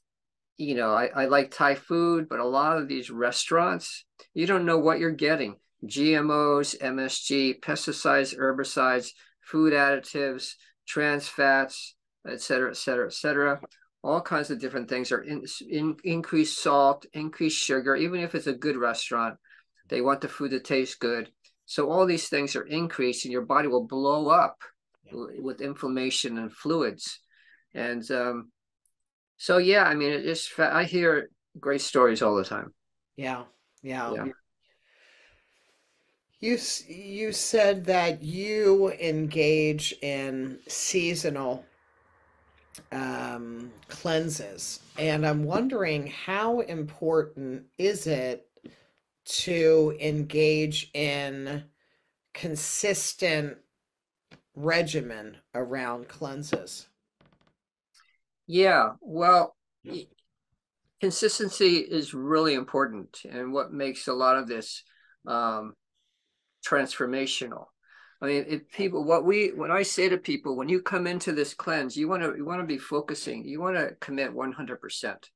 I like Thai food, but a lot of these restaurants, you don't know what you're getting. GMOs, MSG, pesticides, herbicides, food additives, trans fats, et cetera, et cetera, et cetera. All kinds of different things are increased salt, increased sugar. Even if it's a good restaurant, they want the food to taste good. So all these things are increased, and your body will blow up Yeah. with inflammation and fluids. And so yeah, I mean, I hear great stories all the time. Yeah. Yeah. Yeah. You said that you engage in seasonal cleanses, and I'm wondering how important is it to engage in consistent regimen around cleanses? Yeah. Well, consistency is really important, and what makes a lot of this um, transformational. I mean, if people, when I say to people, when you come into this cleanse, you want to be focusing, you want to commit 100%.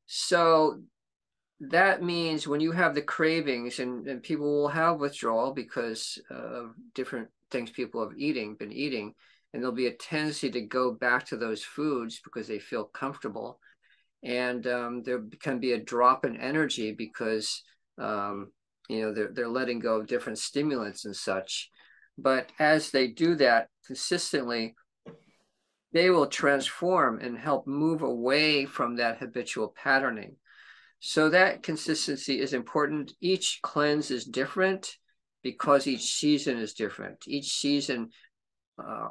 So that means when you have the cravings, and people will have withdrawal because of different things people have been eating, and there'll be a tendency to go back to those foods because they feel comfortable, and there can be a drop in energy because they're letting go of different stimulants and such. But as they do that consistently, they will transform and help move away from that habitual patterning. So that consistency is important. Each cleanse is different because each season is different. Each season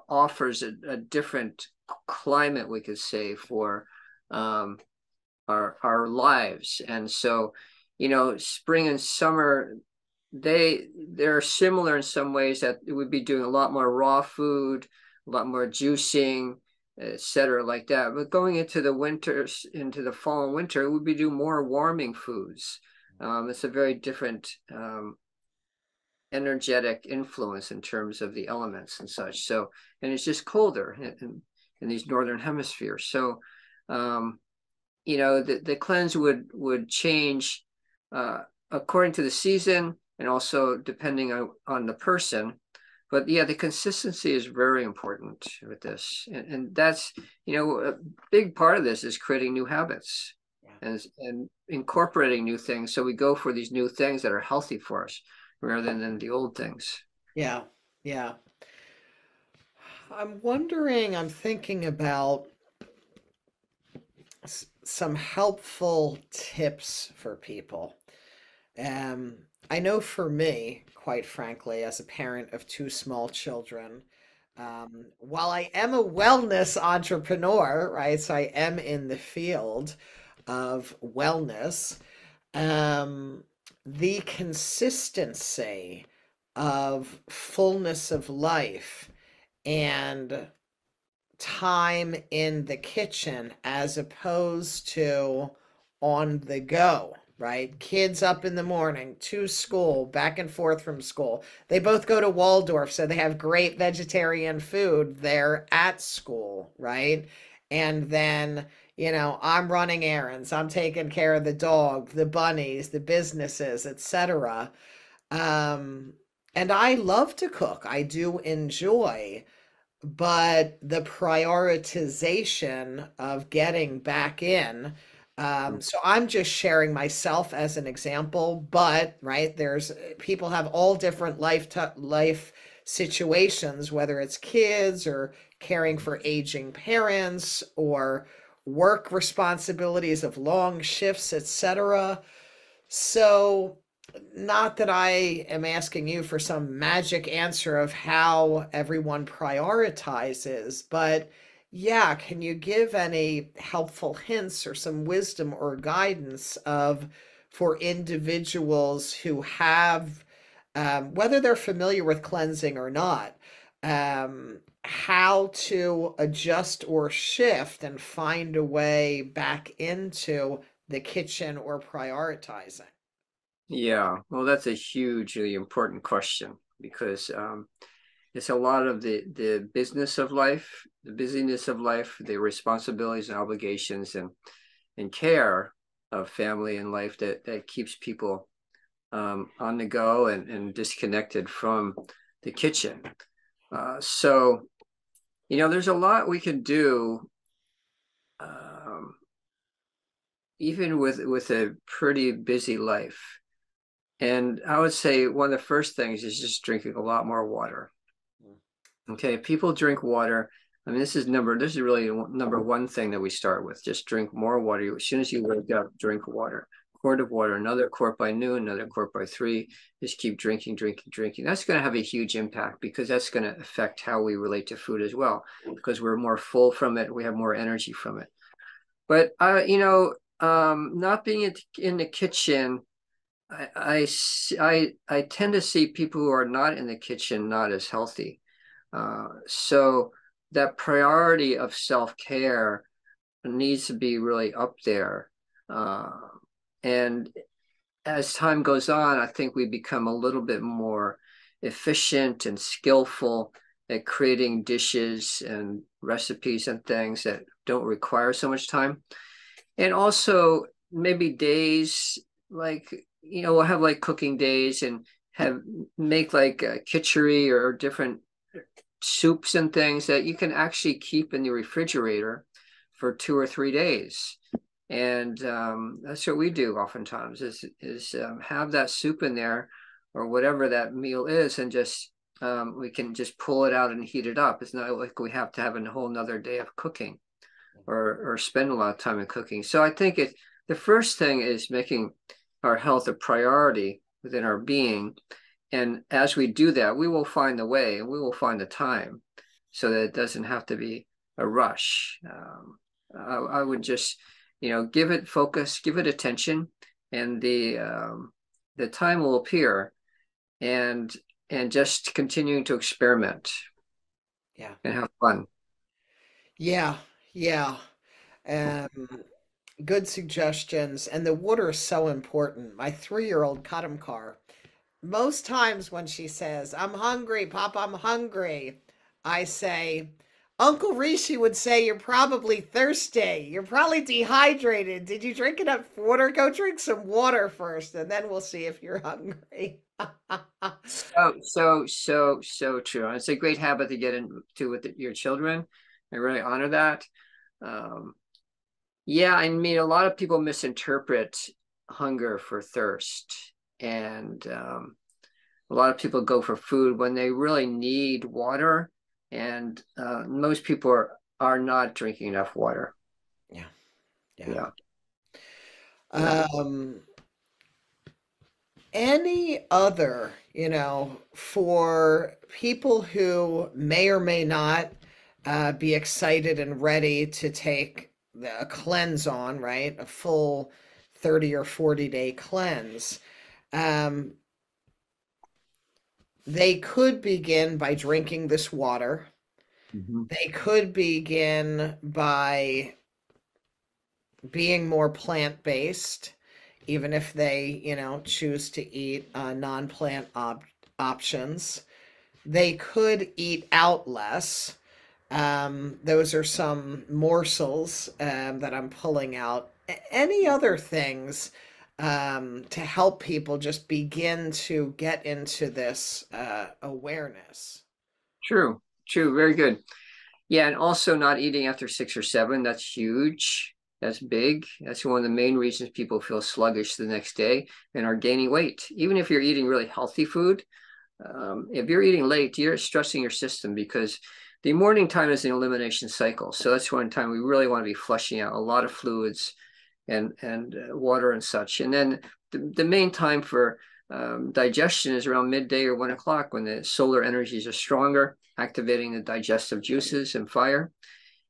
offers a different climate, we could say, for um, our lives. And so, spring and summer, they're similar in some ways, that it would be doing a lot more raw food, a lot more juicing, etc., like that. But going into the fall and winter, it would be doing more warming foods. It's a very different energetic influence in terms of the elements and such. So, and it's just colder in these northern hemispheres. So, um, the cleanse would change uh, according to the season, and also depending on the person. But yeah, the consistency is very important with this, and that's a big part of this is creating new habits Yeah. and incorporating new things. So we go for these new things that are healthy for us rather than the old things. Yeah. Yeah. I'm thinking about some helpful tips for people. I know for me, quite frankly, as a parent of two small children, While I am a wellness entrepreneur, right? So I am in the field of wellness. Um, the consistency of fullness of life and time in the kitchen as opposed to on the go, right? Kids up in the morning to school, back and forth from school. They both go to Waldorf, so they have great vegetarian food there at school, right? And then, I'm running errands, I'm taking care of the dog, the bunnies, the businesses, etc. Um, and I love to cook. I do enjoy, but the prioritization of getting back in. So I'm just sharing myself as an example, but right, there's people have all different life situations, whether it's kids or caring for aging parents or work responsibilities of long shifts, etc. So, not that I am asking you for some magic answer of how everyone prioritizes, but yeah, can you give any helpful hints or some wisdom or guidance of for individuals who have, whether they're familiar with cleansing or not, how to adjust or shift and find a way back into the kitchen or prioritizing? Yeah, well, that's a hugely important question because it's a lot of the business of life, the busyness of life, the responsibilities and obligations and care of family and life that keeps people on the go and disconnected from the kitchen. So, there's a lot we can do, um, even with a pretty busy life. And I would say one of the first things is just drinking a lot more water. Okay, people drink water. I mean, this is really number one thing that we start with. Just drink more water. As soon as you wake up, drink water. Quart of water, another quart by noon, another quart by 3. Just keep drinking, drinking, drinking. That's going to have a huge impact because that's going to affect how we relate to food as well. Because we're more full from it, we have more energy from it. But not being in the kitchen, I tend to see people who are not in the kitchen not as healthy. So that priority of self-care needs to be really up there. Uh, and as time goes on, I think we become a little bit more efficient and skillful at creating dishes and recipes and things that don't require so much time. And also maybe days like, we'll have like cooking days and have make like a kitchery or different soups and things that you can actually keep in the refrigerator for 2 or 3 days. And that's what we do oftentimes is have that soup in there or whatever that meal is, and just we can just pull it out and heat it up. It's not like we have to have a whole nother day of cooking or spend a lot of time in cooking. So I think the first thing is making our health a priority within our being. And as we do that, we will find the way and we will find the time so that it doesn't have to be a rush. I would just, give it focus, give it attention, and the time will appear, and just continuing to experiment Yeah. and have fun. Yeah. Yeah. Um, Good suggestions. And the water is so important. My 3-year-old Katamkar, most times when she says, I'm hungry, Pop, I'm hungry, I say, Uncle Rishi would say you're probably thirsty. You're probably dehydrated. Did you drink enough water? Go drink some water first, and then we'll see if you're hungry. So true. And it's a great habit to get into with your children. I really honor that. Um, yeah, I mean, a lot of people misinterpret hunger for thirst, and a lot of people go for food when they really need water, and most people are not drinking enough water. Yeah. Yeah. Yeah, yeah. Um, any other, for people who may or may not be excited and ready to take a cleanse on, right? A full 30 or 40-day cleanse. Um, they could begin by drinking this water. Mhm. They could begin by being more plant-based, even if they, choose to eat non-plant options. They could eat out less. Those are some morsels that I'm pulling out. Any other things to help people just begin to get into this awareness? True, true, very good. Yeah, and also not eating after 6 or 7, that's huge. That's big. That's one of the main reasons people feel sluggish the next day and are gaining weight. Even if you're eating really healthy food, if you're eating late, you're stressing your system because the morning time is an elimination cycle. So that's one time we really want to be flushing out a lot of fluids and water and such. And then the main time for digestion is around midday or 1 o'clock when the solar energies are stronger, activating the digestive juices and fire.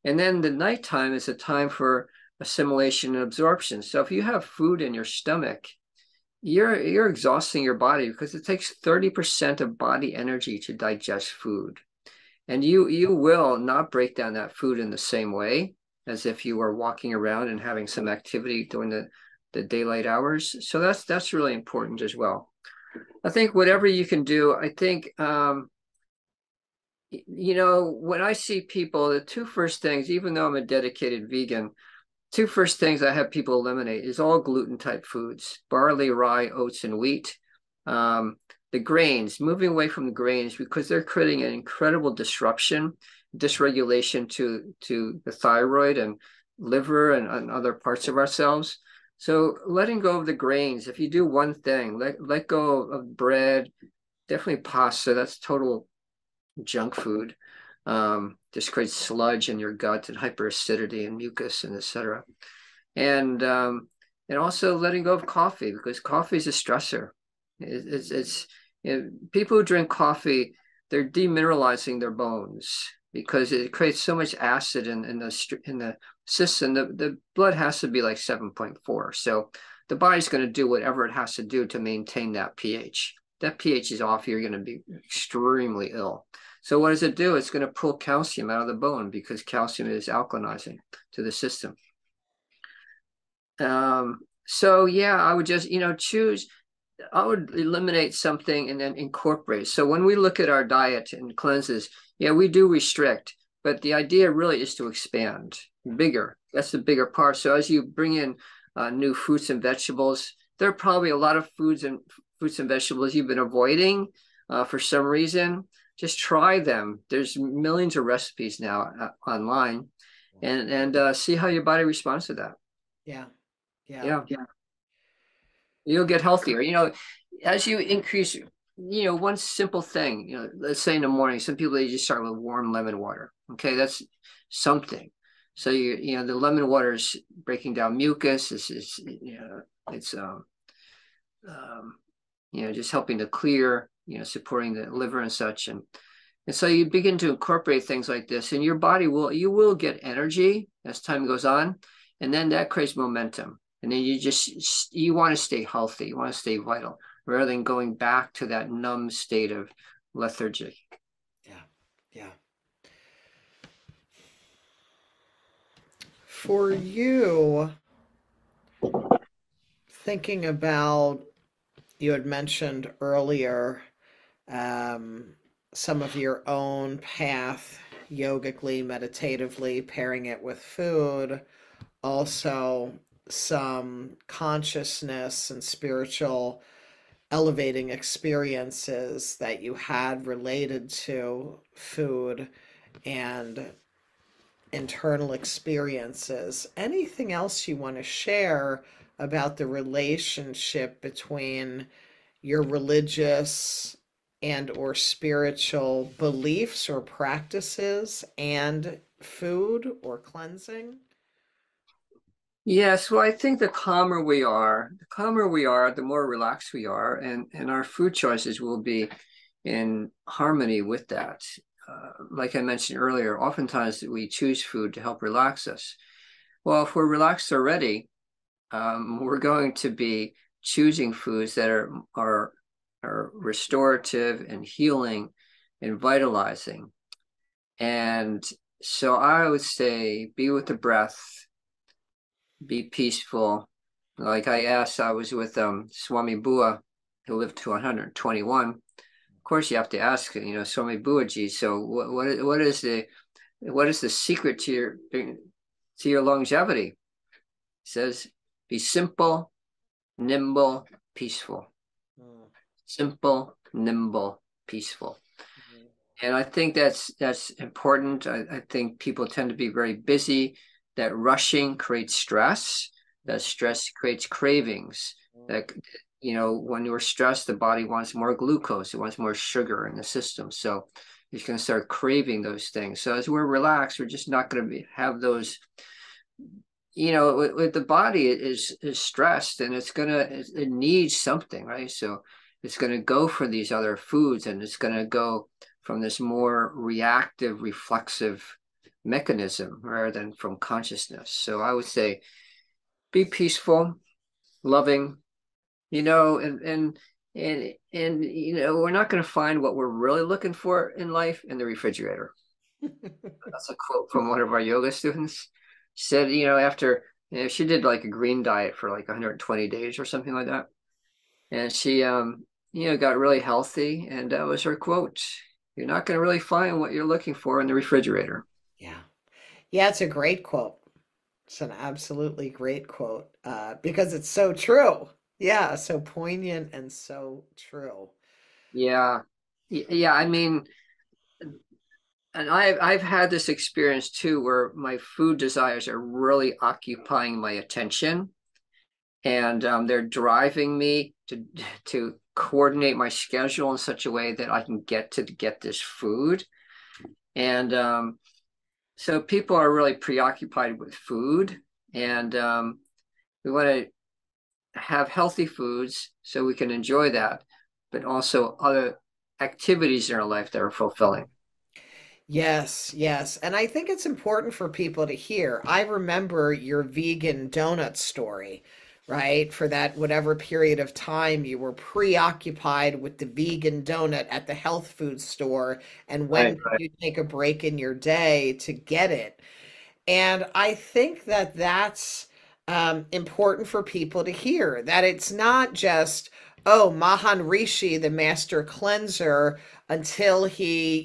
And then the nighttime is a time for assimilation and absorption. So if you have food in your stomach, you're exhausting your body because it takes 30% of body energy to digest food. And you will not break down that food in the same way as if you were walking around and having some activity during the daylight hours. So that's really important as well. I think whatever you can do, I think when I see people, the two first things, even though I'm a dedicated vegan, two first things I have people eliminate is all gluten type foods: barley, rye, oats, and wheat. Um, the grains, moving away from the grains because they're creating an incredible disruption, dysregulation to the thyroid and liver and other parts of ourselves. So letting go of the grains, if you do one thing, let go of bread, definitely pasta, that's total junk food. Just creates sludge in your gut and hyperacidity and mucus and etc. And also letting go of coffee because coffee is a stressor. It's people who drink coffee, they're demineralizing their bones because it creates so much acid in the system. The blood has to be like 7.4. So the body's going to do whatever it has to do to maintain that pH. That pH is off, you're going to be extremely ill. So what does it do? It's going to pull calcium out of the bone because calcium is alkalinizing to the system. So yeah, I would just, choose, I would eliminate something and then incorporate. So when we look at our diet and cleanses, yeah, we do restrict, but the idea really is to expand bigger. That's the bigger part. So as you bring in new fruits and vegetables, there are probably a lot of fruits and vegetables you've been avoiding for some reason. Just try them. There's millions of recipes now online, and see how your body responds to that. Yeah, yeah. Yeah, you'll get healthier. As you increase, one simple thing, let's say in the morning, some people they just start with warm lemon water. Okay, that's something. So the lemon water is breaking down mucus. It's um, just helping to clear, supporting the liver and such. And so you begin to incorporate things like this, and your body you will get energy as time goes on, and then that creates momentum. And then you want to stay healthy, you want to stay vital, rather than going back to that numb state of lethargy. Yeah, yeah. For you, thinking about, you had mentioned earlier um, some of your own path, yogically, meditatively, pairing it with food, also some consciousness and spiritual elevating experiences that you had related to food and internal experiences. Anything else you want to share about the relationship between your religious and or spiritual beliefs or practices and food or cleansing? Yes, well, I think the calmer we are, the more relaxed we are, and our food choices will be in harmony with that. Like I mentioned earlier, oftentimes we choose food to help relax us. Well, if we're relaxed already, we're going to be choosing foods that are restorative and healing and vitalizing. And so I would say be with the breath, be peaceful. Like I was with Swami Bua, who lived to 121. Of course, you have to ask, Swami Buaji. So what is the secret to your longevity? He says, be simple, nimble, peaceful. Mm, Simple, nimble, peaceful. mhm. And I think that's important. I think people tend to be very busy. That rushing creates stress. That stress creates cravings. Mm. That when you're stressed, the body wants more glucose. It wants more sugar in the system. So you're going to start craving those things. So as we're relaxed, we're just not going to have those. With the body is stressed, and it needs something, right? So it's going to go for these other foods, and it's going to go from this more reactive, reflexive mechanism rather than from consciousness. So I would say be peaceful, loving, and we're not going to find what we're really looking for in life in the refrigerator. That's a quote from one of our yoga students. She said, after she did like a green diet for like 120 days or something like that, and she got really healthy, and that was her quote. You're not going to really find what you're looking for in the refrigerator. Yeah. Yeah, it's a great quote. It's an absolutely great quote, because it's so true. Yeah, so poignant and so true. Yeah, yeah. I mean, and I've had this experience too, where my food desires are really occupying my attention, and they're driving me to coordinate my schedule in such a way that I can get this food. And so people are really preoccupied with food, and we want to have healthy foods so we can enjoy that, but also other activities in our life that are fulfilling. Yes, yes. And I think it's important for people to hear. I remember your vegan donut story, right? For that whatever period of time you were preoccupied with the vegan donut at the health food store, and Right, when could right. you take a break in your day to get it? And I think that that's important for people to hear, that it's not just, oh, Mahan Rishi, the master cleanser, until he,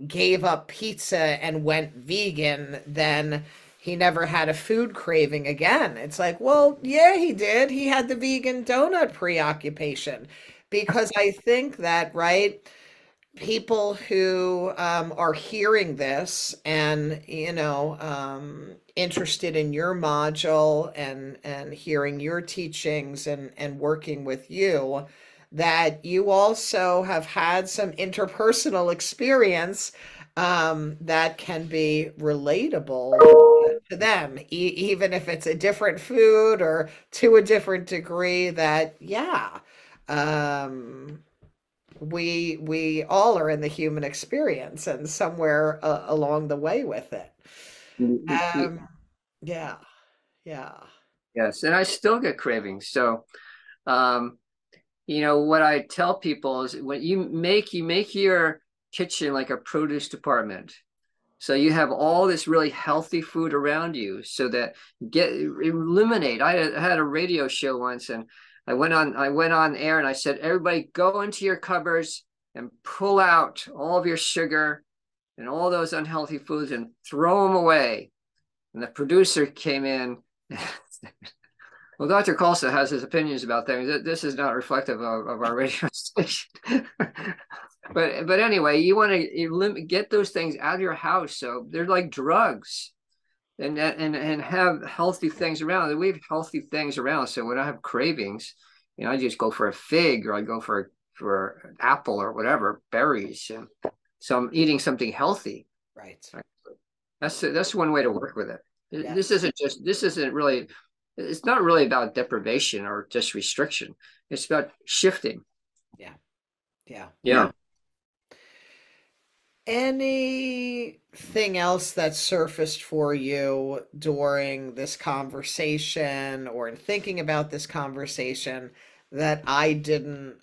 gave up pizza and went vegan, then he never had a food craving again. It's like, well, yeah, he did. He had the vegan donut preoccupation. Because I think that, right? People who are hearing this and interested in your module and hearing your teachings and working with you, that you also have had some interpersonal experience that can be relatable to them, even if it's a different food or to a different degree, that yeah, um we all are in the human experience and somewhere along the way with it. Um, yeah, yeah. Yes, and I still get cravings. So, um, what I tell people is when you make your kitchen like a produce department. So you have all this really healthy food around you, so that eliminate. I had a radio show once, and I went on air, and I said, everybody go into your cupboards and pull out all of your sugar and all those unhealthy foods and throw them away. And the producer came in. Well, Dr. Khalsa has his opinions about things. This is not reflective of our radio station. But anyway, you want to get those things out of your house. So they're like drugs, and have healthy things around. We have healthy things around. So when I have cravings, I just go for a fig, or I go for an apple or whatever, berries. And so I'm eating something healthy. Right. That's one way to work with it. Yeah. This isn't really It's not really about deprivation or just restriction. It's about shifting. Yeah. Yeah. Yeah. Anything else that surfaced for you during this conversation or in thinking about this conversation that I didn't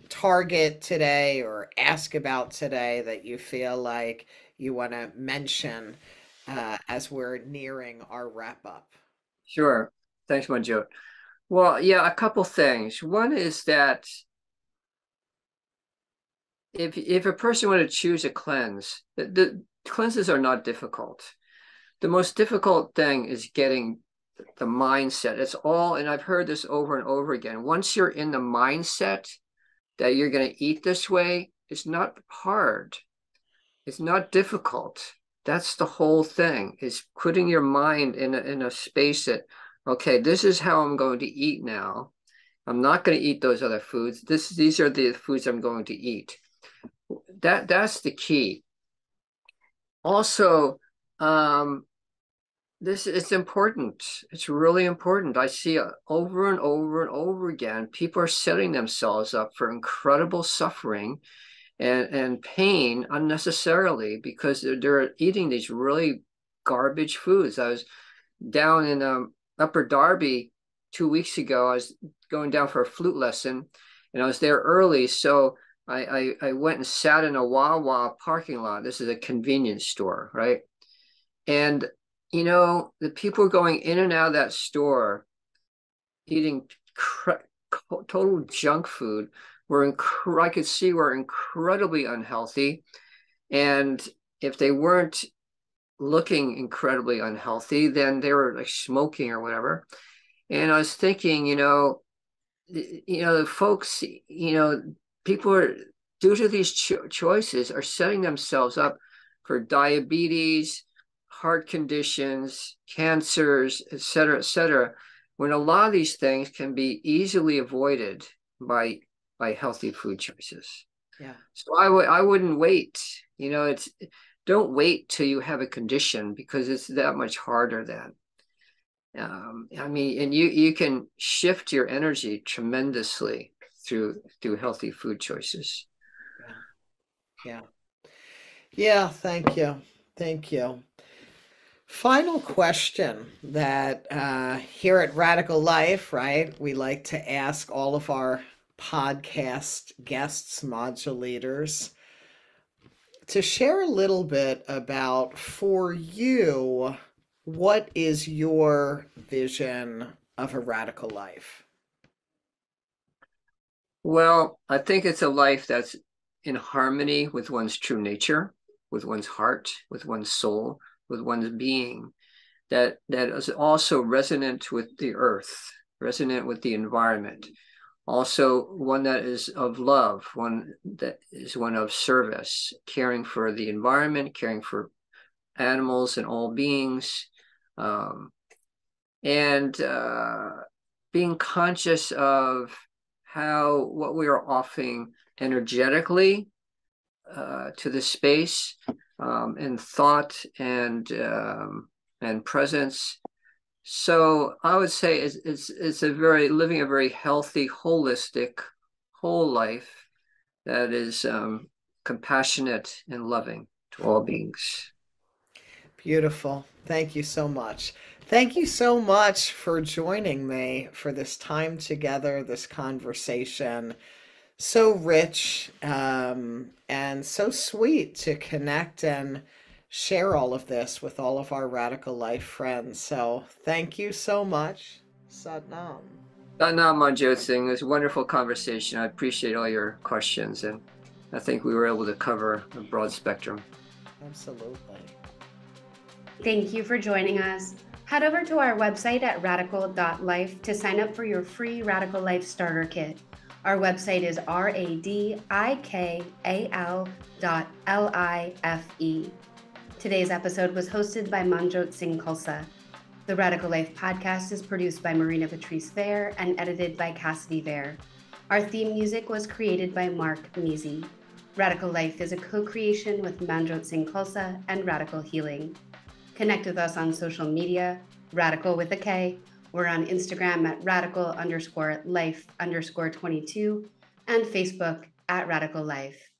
target today or ask about today that you feel like you want to mention as we're nearing our wrap up? Sure. Thanks, Manjot. Well, yeah, a couple things. One is that if a person were to choose a cleanse, the cleanses are not difficult. The most difficult thing is getting the mindset. It's all, and I've heard this over and over again. Once you're in the mindset that you're going to eat this way, it's not hard. It's not difficult. That's the whole thing, is putting your mind in a space that, okay, this is how I'm going to eat now. I'm not going to eat those other foods. These are the foods I'm going to eat. That's the key. Also, this it's important. It's really important. I see over and over and over again, people are setting themselves up for incredible suffering and pain unnecessarily because they're eating these really garbage foods. I was down in Upper Darby 2 weeks ago. I was going down for a flute lesson, and I was there early, so I went and sat in a Wawa parking lot. This is a convenience store, right? And the people going in and out of that store eating total junk food I could see were incredibly unhealthy. And if they weren't looking incredibly unhealthy, then they were like smoking or whatever. And I was thinking, the folks, people are, due to these choices, are setting themselves up for diabetes, heart conditions, cancers, et cetera, when a lot of these things can be easily avoided by healthy food choices. Yeah. So I wouldn't wait. It's don't wait till you have a condition because it's that much harder then. I mean, and you can shift your energy tremendously through healthy food choices. Yeah. Yeah. Yeah. Thank you. Thank you. Final question that here at Radical Life, right, we like to ask all of our podcast guests, modulators, to share a little bit about for you, what is your vision of a radical life? Well, I think it's a life that's in harmony with one's true nature, with one's heart, with one's soul, with one's being, that is also resonant with the earth, resonant with the environment. Also, one that is of love, one that is one of service, caring for the environment, caring for animals and all beings, um, and being conscious of how what we are offering energetically to the space, and thought and presence. So I would say it's a very living a very healthy, holistic, whole life that is compassionate and loving to all beings. Beautiful. Thank you so much. Thank you so much for joining me for this time together, this conversation. So rich and so sweet to connect and share all of this with all of our Radical Life friends. So thank you so much. Satnam. Satnam, Manjot Singh. It was a wonderful conversation. I appreciate all your questions, and I think we were able to cover a broad spectrum. Absolutely. Thank you for joining us. Head over to our website at radical.life to sign up for your free Radical Life Starter Kit. Our website is radikal.life. Today's episode was hosted by Manjot Singh Khalsa. The Radical Life podcast is produced by Marina Patrice Vare and edited by Cassidy Vare. Our theme music was created by Mark MeeZy. Radical Life is a co-creation with Manjot Singh Khalsa and Radical Healing. Connect with us on social media, Radical with a K, We're on Instagram at radical_life_22 and Facebook at Radical Life.